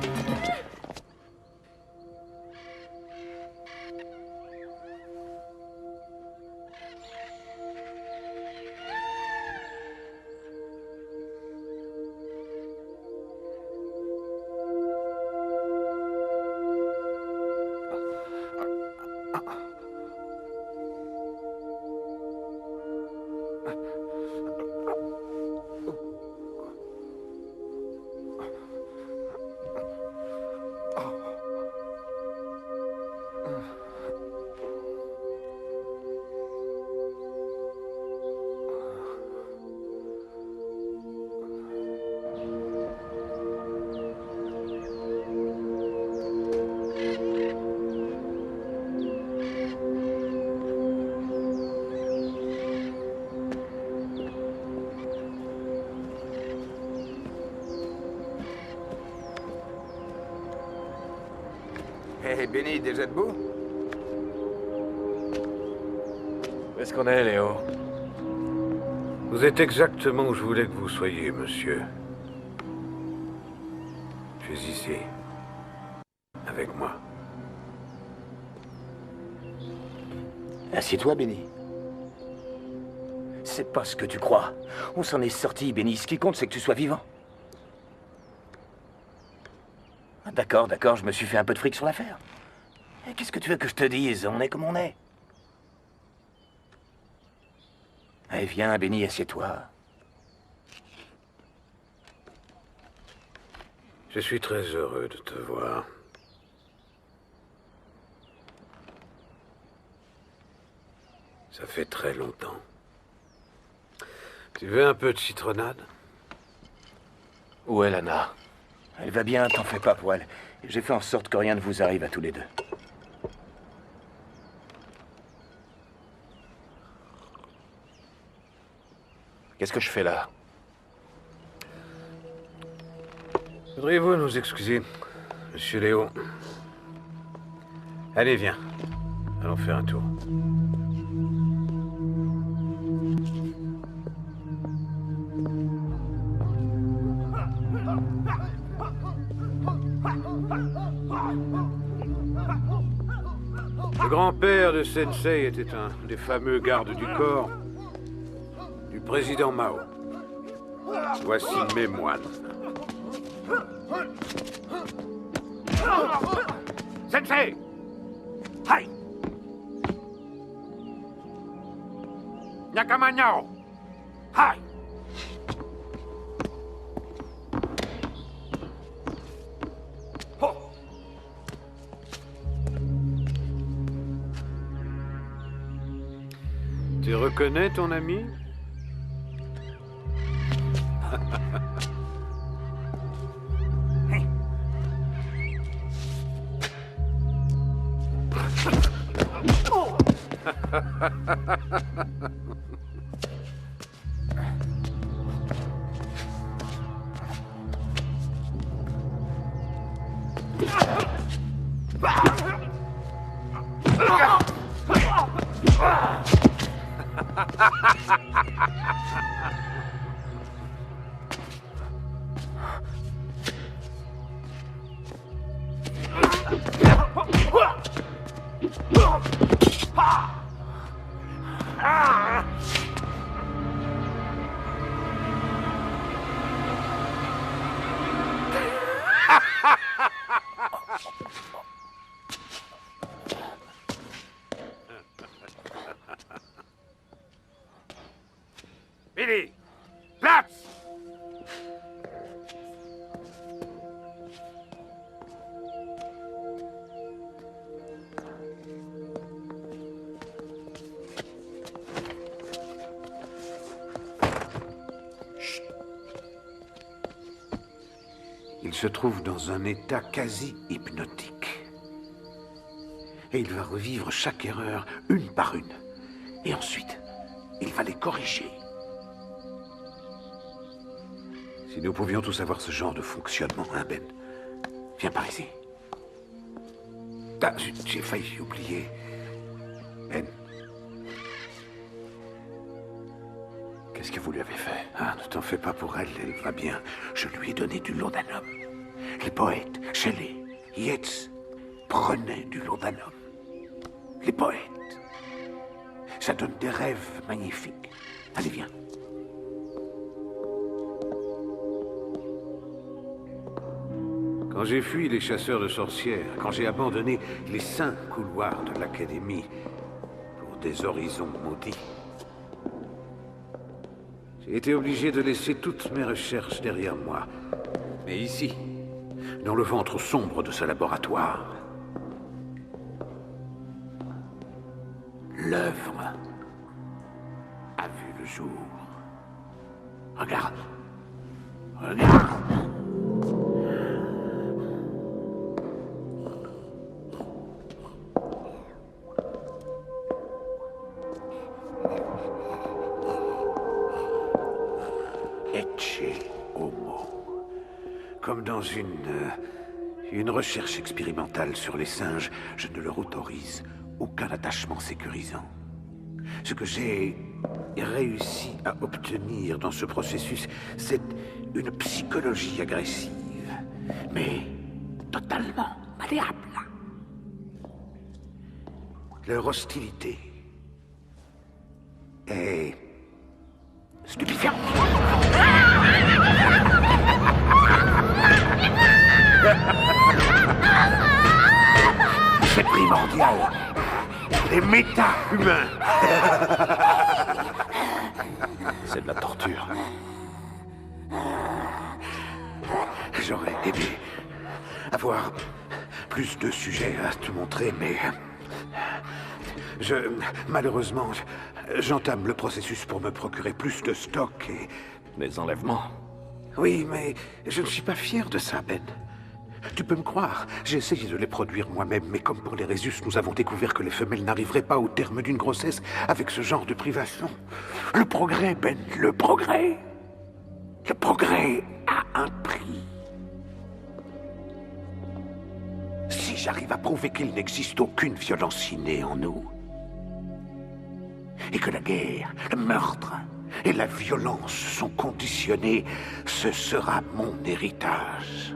Hey, Benny, déjà debout? Où est-ce qu'on est, Léo? Vous êtes exactement où je voulais que vous soyez, monsieur. Je suis ici. Avec moi. Assieds-toi, Benny. C'est pas ce que tu crois. On s'en est sorti, Benny. Ce qui compte, c'est que tu sois vivant. Ah, d'accord, d'accord, je me suis fait un peu de fric sur l'affaire. Et qu'est-ce que tu veux que je te dise? On est comme on est. Allez, viens, Benny, assieds-toi. Je suis très heureux de te voir. Ça fait très longtemps. Tu veux un peu de citronnade? Où est Lana? Elle va bien, t'en fais pas pour elle. J'ai fait en sorte que rien ne vous arrive à tous les deux. Qu'est-ce que je fais là? Voudriez-vous nous excuser, monsieur Léo? Allez, viens. Allons faire un tour. Le grand-père de Sensei était un des fameux gardes du corps du président Mao. Voici mes moines. Sensei! Hai! Nyakamanyao! Hai! Ho! Tu reconnais ton ami? Billy! Platz! Il se trouve dans un état quasi hypnotique. Et il va revivre chaque erreur une par une. Et ensuite, il va les corriger. Si nous pouvions tous avoir ce genre de fonctionnement, hein, Ben? Viens par ici. Ah, j'ai failli oublier. Ben. Qu'est-ce que vous lui avez fait? Ah, ne t'en fais pas pour elle, elle va bien. Je lui ai donné du laudanum. Les poètes, Shelley, Yeats, prenaient du laudanum. Les poètes. Ça donne des rêves magnifiques. Allez, viens. Quand j'ai fui les chasseurs de sorcières, quand j'ai abandonné les saints couloirs de l'Académie pour des horizons maudits, j'ai été obligé de laisser toutes mes recherches derrière moi. Mais ici, dans le ventre sombre de ce laboratoire, l'œuvre a vu le jour. Regarde. Regarde. Ecce homo. Comme dans une recherche expérimentale sur les singes, je ne leur autorise aucun attachement sécurisant. Ce que j'ai réussi à obtenir dans ce processus, c'est une psychologie agressive, mais totalement malléable. Leur hostilité est stupéfiante. C'est primordial. Les méta-humains. C'est de la torture. J'aurais aimé avoir plus de sujets à te montrer, mais... Malheureusement, j'entame le processus pour me procurer plus de stock et... Des enlèvements? Oui, mais je ne suis pas fier de ça, Ben. Tu peux me croire, j'ai essayé de les produire moi-même, mais comme pour les Rhésus, nous avons découvert que les femelles n'arriveraient pas au terme d'une grossesse avec ce genre de privation. Le progrès, Ben, le progrès. Le progrès a un prix. Si j'arrive à prouver qu'il n'existe aucune violence innée en nous, et que la guerre, le meurtre et la violence sont conditionnés, ce sera mon héritage.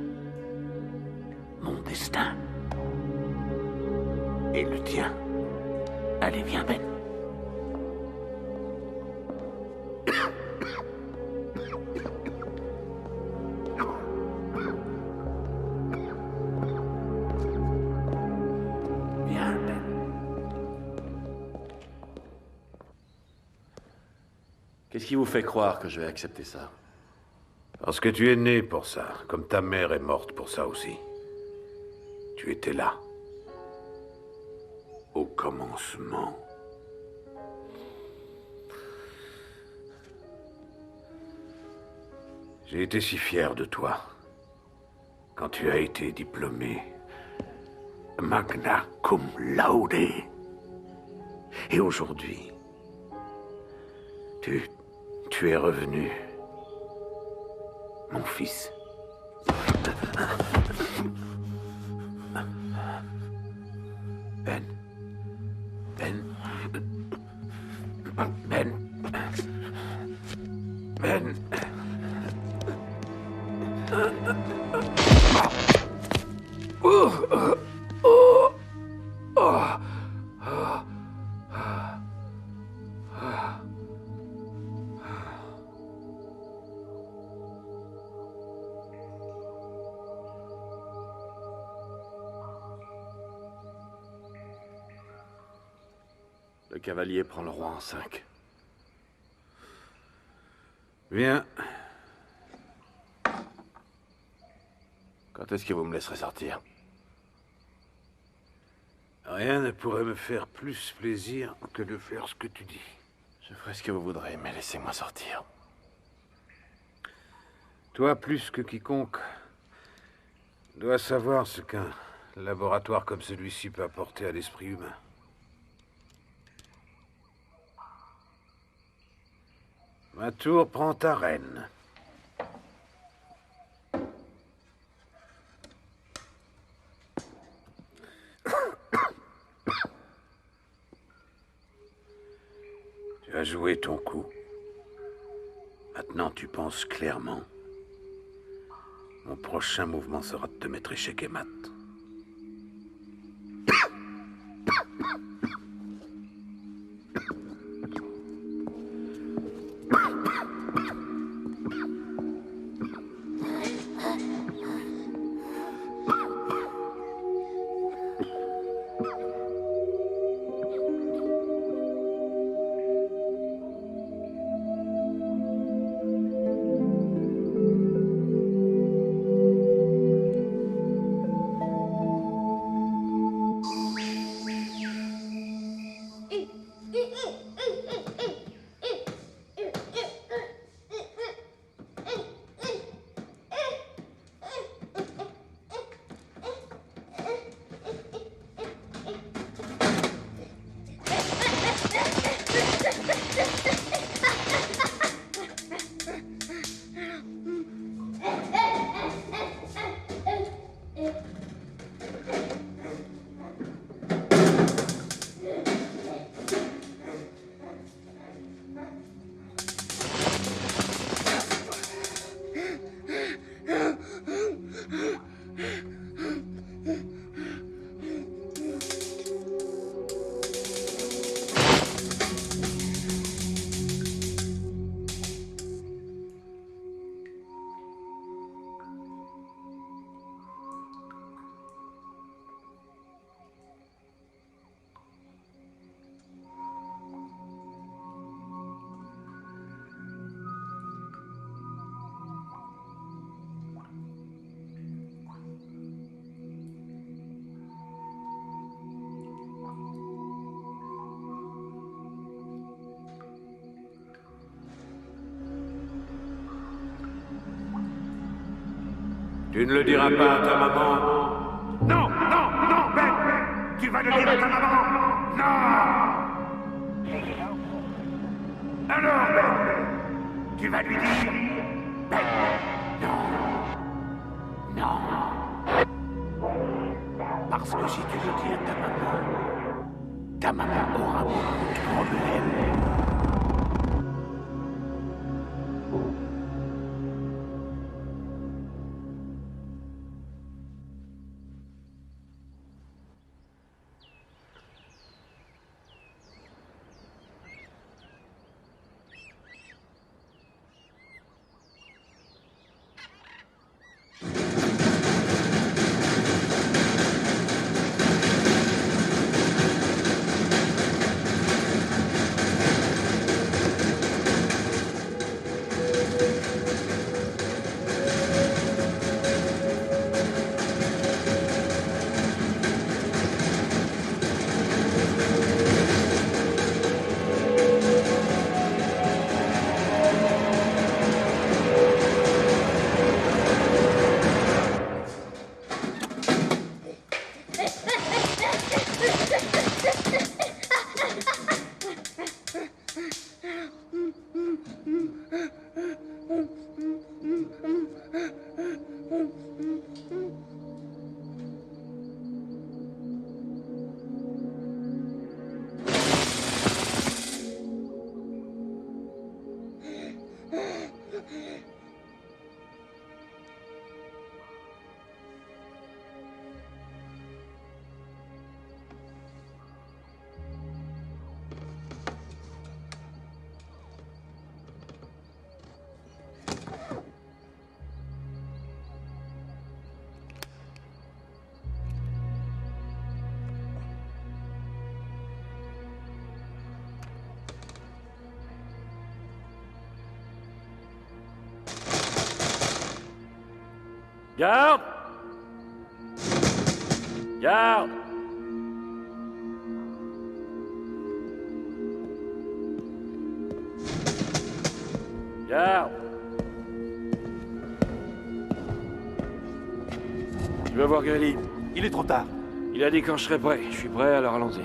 Mon destin. Et le tien. Allez, viens, Ben. Viens, Ben. Qu'est-ce qui vous fait croire que je vais accepter ça? Parce que tu es né pour ça, comme ta mère est morte pour ça aussi. Tu étais là. Au commencement. J'ai été si fier de toi quand tu as été diplômé magna cum laude. Et aujourd'hui, tu es revenu, mon fils. Ben. Ben. Ben. Ben. Le cavalier prend le roi en 5. Viens. Quand est-ce que vous me laisserez sortir? Rien ne pourrait me faire plus plaisir que de faire ce que tu dis. Je ferai ce que vous voudrez, mais laissez-moi sortir. Toi, plus que quiconque, dois savoir ce qu'un laboratoire comme celui-ci peut apporter à l'esprit humain. Ma tour prend ta reine. Tu as joué ton coup. Maintenant, tu penses clairement. Mon prochain mouvement sera de te mettre échec et mat. Tu ne le diras pas à ta maman. Non, non, non, Ben! Tu vas le dire à ta maman! Non! Alors, Ben! Tu vas lui dire? Ben! Non! Non! Parce que si tu le dis à ta maman aura beaucoup de problèmes. Garde! Garde! Garde! Je vais voir Grély. Il est trop tard. Il a dit quand je serai prêt. Je suis prêt, alors allons-y.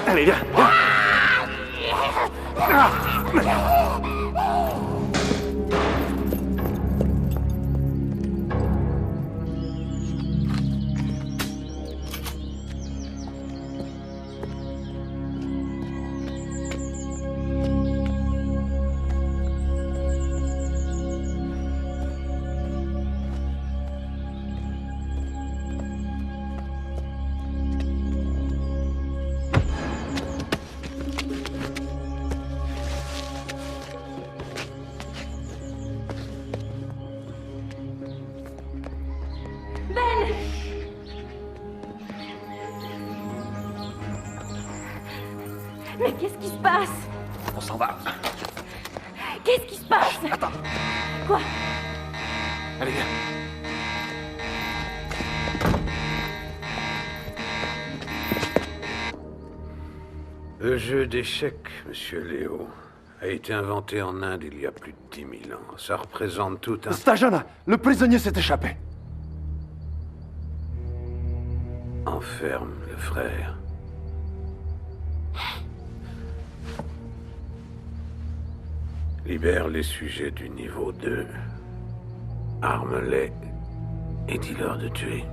Allez, viens, viens. Mais qu'est-ce qui se passe? On s'en va. Qu'est-ce qui se passe? Attends. Quoi? Allez, viens. Le jeu d'échecs, monsieur Léo, a été inventé en Inde il y a plus de 10 000 ans. Ça représente tout un... Stajana, le prisonnier s'est échappé. Enferme le frère. Libère les sujets du niveau 2. Arme-les et dis-leur de tuer.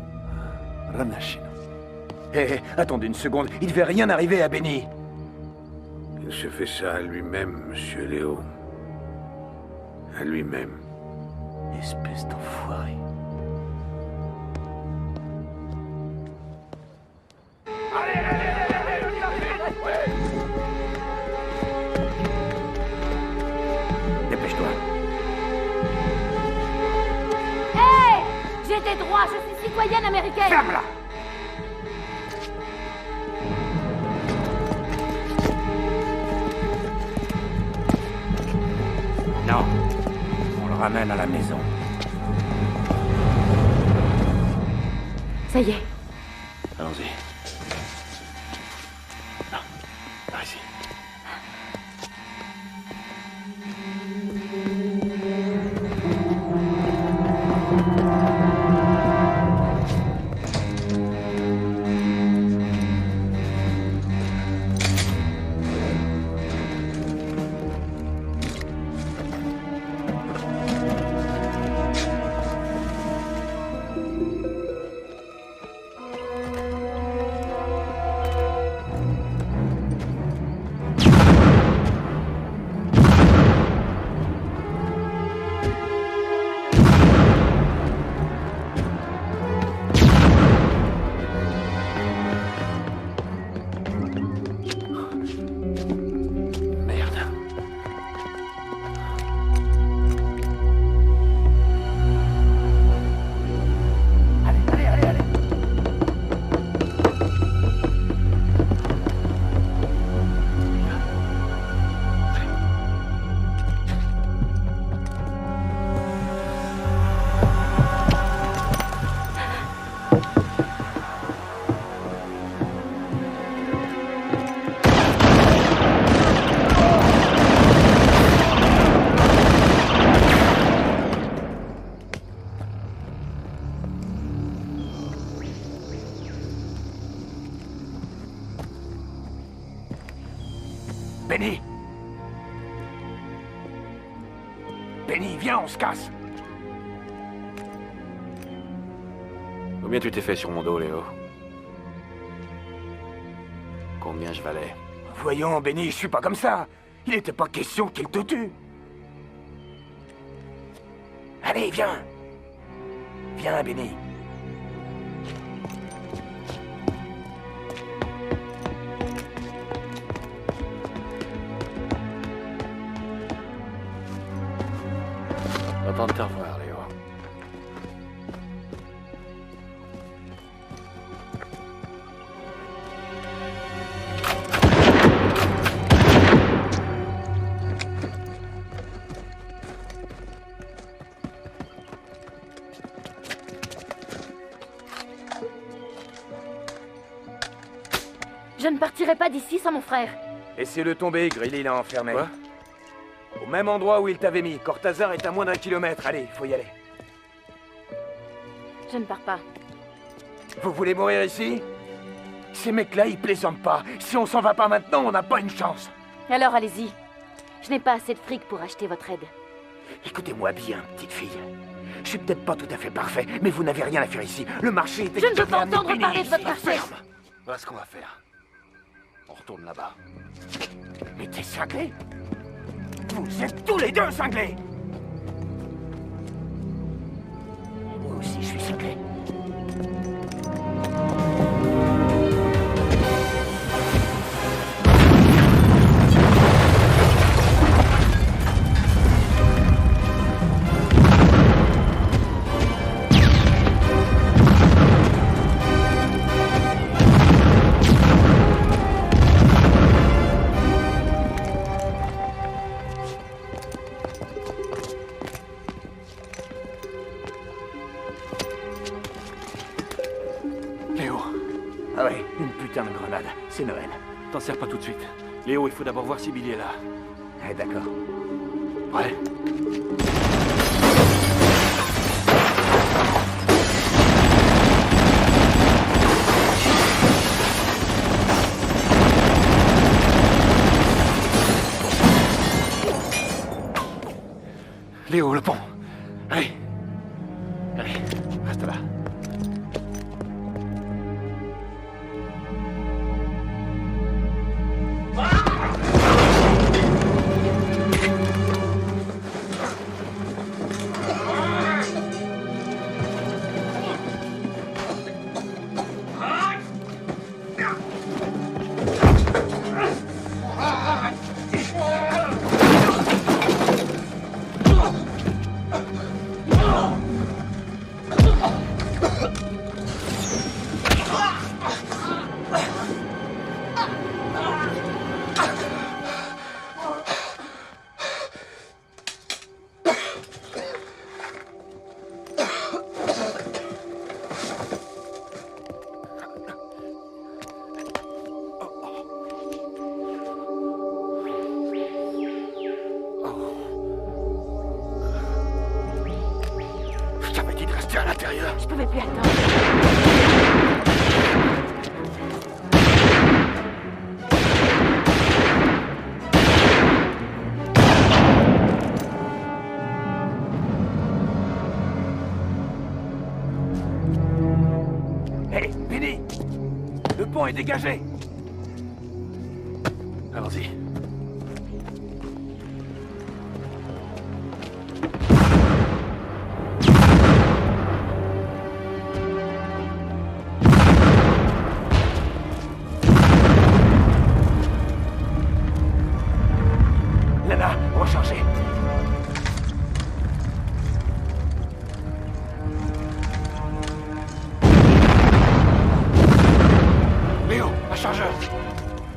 Ramnashino. Hé, attendez une seconde, il devait rien arriver à Benny. Il se fait ça à lui-même, monsieur Léo. À lui-même. Espèce d'enfoiré. Dépêche-toi. Hé! J'ai des droits, je suis citoyenne américaine! Ferme-la! Non. On le ramène à la maison. Ça y est. Allons-y. Non, par ici. Benny! Benny, viens, on se casse! Combien tu t'es fait sur mon dos, Léo? Combien je valais? Voyons, Benny, je suis pas comme ça. Il n'était pas question qu'il te tue. Allez, viens. Viens, Benny. Content de te revoir, Léo. Je ne partirai pas d'ici sans mon frère. Laissez-le tomber, Grilly l'a enfermé. Quoi? Au même endroit où il t'avait mis. Cortázar est à moins d'1 kilomètre. Allez, faut y aller. Je ne pars pas. Vous voulez mourir ici? Ces mecs-là, ils plaisantent pas. Si on s'en va pas maintenant, on n'a pas une chance. Alors allez-y. Je n'ai pas assez de fric pour acheter votre aide. Écoutez-moi bien, petite fille. Je suis peut-être pas tout à fait parfait, mais vous n'avez rien à faire ici. Le marché est... Je ne veux pas entendre parler de votre marché. Voilà ce qu'on va faire. On retourne là-bas. Mais t'es cinglé? Vous êtes tous les deux cinglés! Moi aussi, je suis cinglé. Ah ouais, une putain de grenade. C'est Noël. T'en sers pas tout de suite. Léo, il faut d'abord voir si Billy est là. Ouais, d'accord. Ouais. Léo, le pont. Allez. Allez, reste là. à l'intérieur. Je pouvais plus attendre. Hé, Benny! Le pont est dégagé! Allons-y. Lana, rechargez! Léo, un chargeur!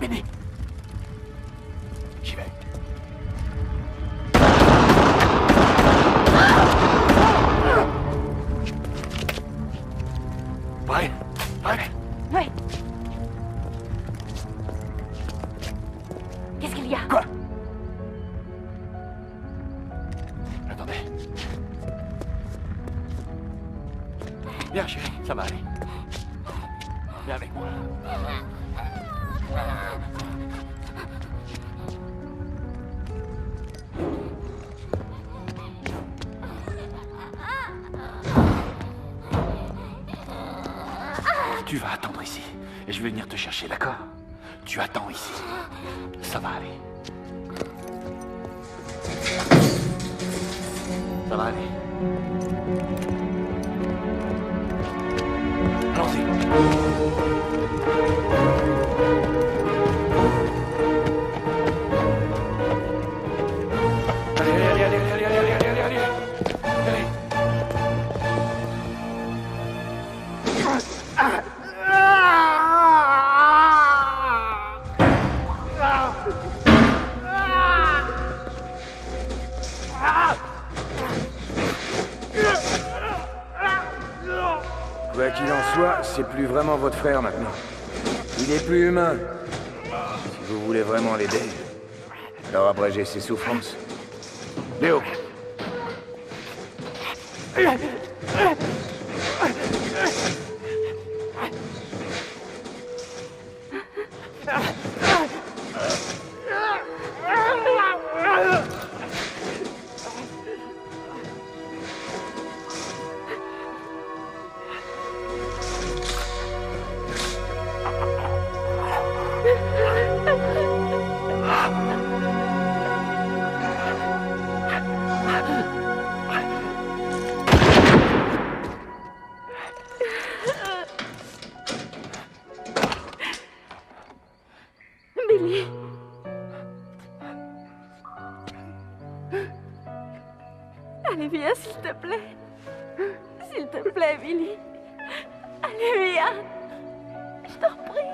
Benny! J'y vais. Prêt? Prêt? Oui. Qu'est-ce qu'il y a? Quoi? Attendez. Viens, chérie, ça va aller. Viens avec moi. Tu vas attendre ici. Et je vais venir te chercher, d'accord? Tu attends ici. Ça va aller. Ça va aller. Allons-y. Quoi qu'il en soit, c'est plus vraiment votre frère maintenant. Il est plus humain. Si vous voulez vraiment l'aider, alors abrégez ses souffrances. Léo! Billy. Allez, viens, s'il te plaît. S'il te plaît, Billy. Allez, viens. Je t'en prie.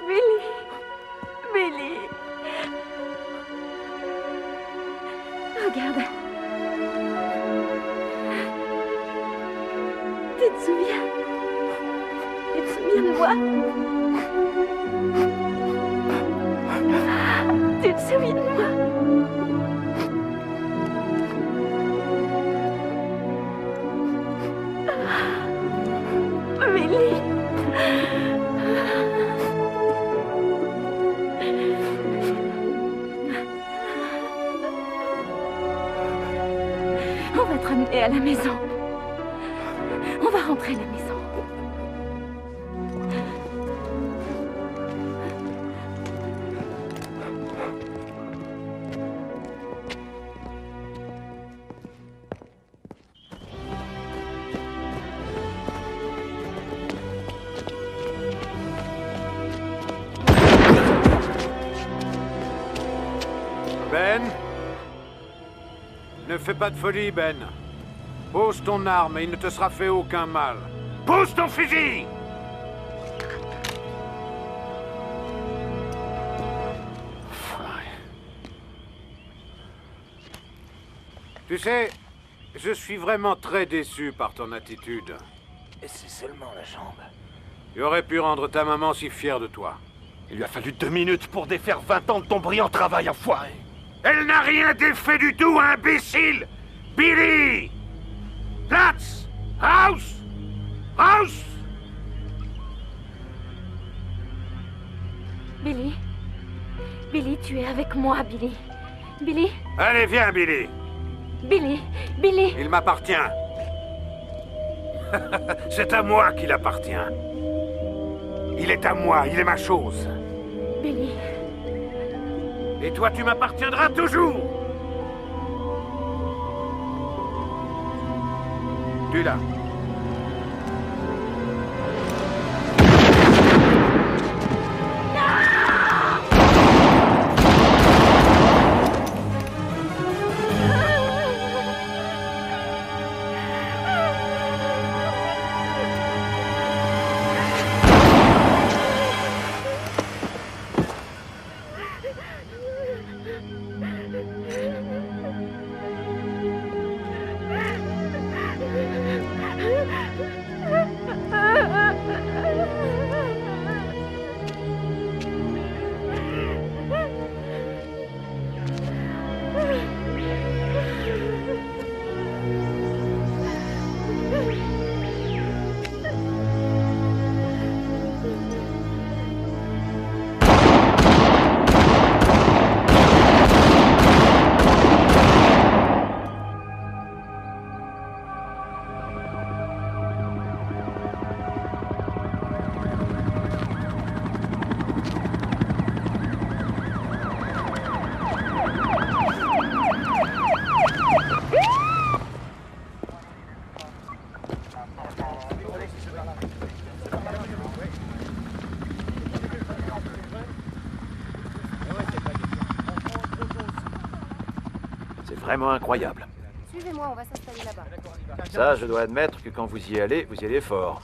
Billy. Billy. Regarde. Tu te souviens? Tu te souviens de moi? Tu te souviens de moi? Billy. On va te ramener à la maison. On va rentrer à la maison. Ben? Ne fais pas de folie, Ben. Pose ton arme et il ne te sera fait aucun mal. Pose ton fusil! Tu sais, je suis vraiment très déçu par ton attitude. Et c'est seulement la jambe. Tu aurais pu rendre ta maman si fière de toi. Il lui a fallu 2 minutes pour défaire 20 ans de ton brillant travail, enfoiré. Elle n'a rien défait du tout, imbécile! Billy! Platz! House! House! Billy. Billy, tu es avec moi, Billy. Billy. Allez, viens, Billy. Billy. Billy. Il m'appartient. C'est à moi qu'il appartient. Il est à moi, il est ma chose. Billy. Et toi, tu m'appartiendras toujours. Tu là. Vraiment incroyable. Suivez-moi, on va s'installer là-bas. Ça, je dois admettre que quand vous y allez fort.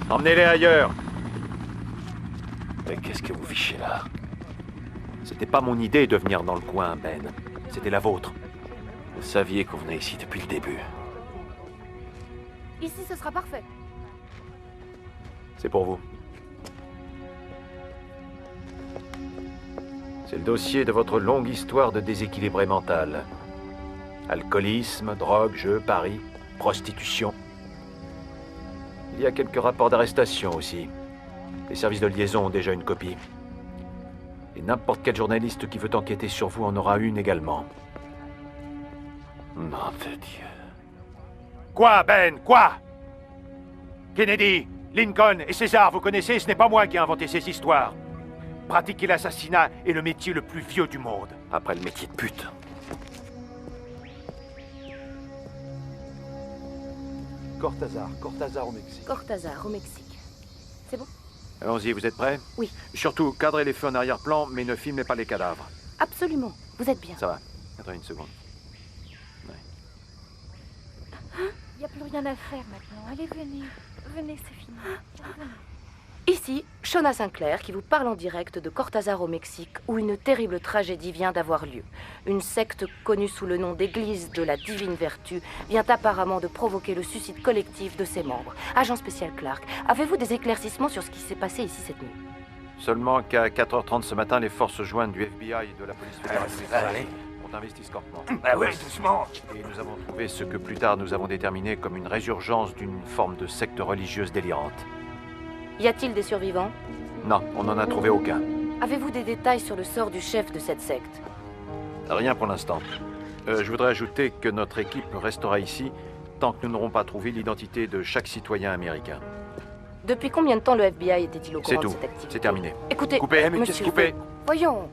Emmenez-les ailleurs. Mais qu'est-ce que vous fichez là? C'était pas mon idée de venir dans le coin, Ben. C'était la vôtre. Vous saviez qu'on venait ici depuis le début. Ici, ce sera parfait. C'est pour vous. C'est le dossier de votre longue histoire de déséquilibré mental. Alcoolisme, drogue, jeux, paris, prostitution. Il y a quelques rapports d'arrestation aussi. Les services de liaison ont déjà une copie. Et n'importe quel journaliste qui veut enquêter sur vous en aura une également. Nom de Dieu. Quoi, Ben? Quoi? Kennedy, Lincoln et César, vous connaissez, ce n'est pas moi qui ai inventé ces histoires. Pratiquer l'assassinat est le métier le plus vieux du monde. Après le métier de pute. Cortázar au Mexique. Cortázar, au Mexique. C'est bon? Allons-y, vous êtes prêts? Oui. Surtout, cadrez les feux en arrière-plan, mais ne filmez pas les cadavres. Absolument. Vous êtes bien. Ça va. Attends une seconde. Il n'y a plus rien à faire maintenant. Allez, venez. Venez, c'est fini. Venez. Ici, Shona Sinclair qui vous parle en direct de Cortázar au Mexique, où une terrible tragédie vient d'avoir lieu. Une secte connue sous le nom d'Église de la Divine Vertu vient apparemment de provoquer le suicide collectif de ses membres. Agent spécial Clark, avez-vous des éclaircissements sur ce qui s'est passé ici cette nuit? Seulement qu'à 4h30 ce matin, les forces jointes du FBI et de la police fédérale allez. ont investi ce campement. Ah ouais, doucement. Et nous avons trouvé ce que plus tard nous avons déterminé comme une résurgence d'une forme de secte religieuse délirante. Y a-t-il des survivants? Non, on n'en a trouvé aucun. Avez-vous des détails sur le sort du chef de cette secte? Rien pour l'instant. Je voudrais ajouter que notre équipe restera ici tant que nous n'aurons pas trouvé l'identité de chaque citoyen américain. Depuis combien de temps le FBI était-il au C'est courant de tout. cette activité? C'est terminé. Écoutez, Coupez, monsieur, coupez. Voyons.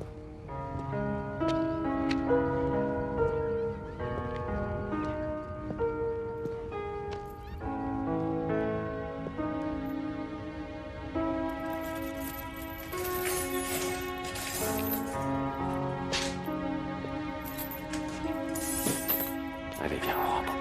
Allez, viens, on rentre.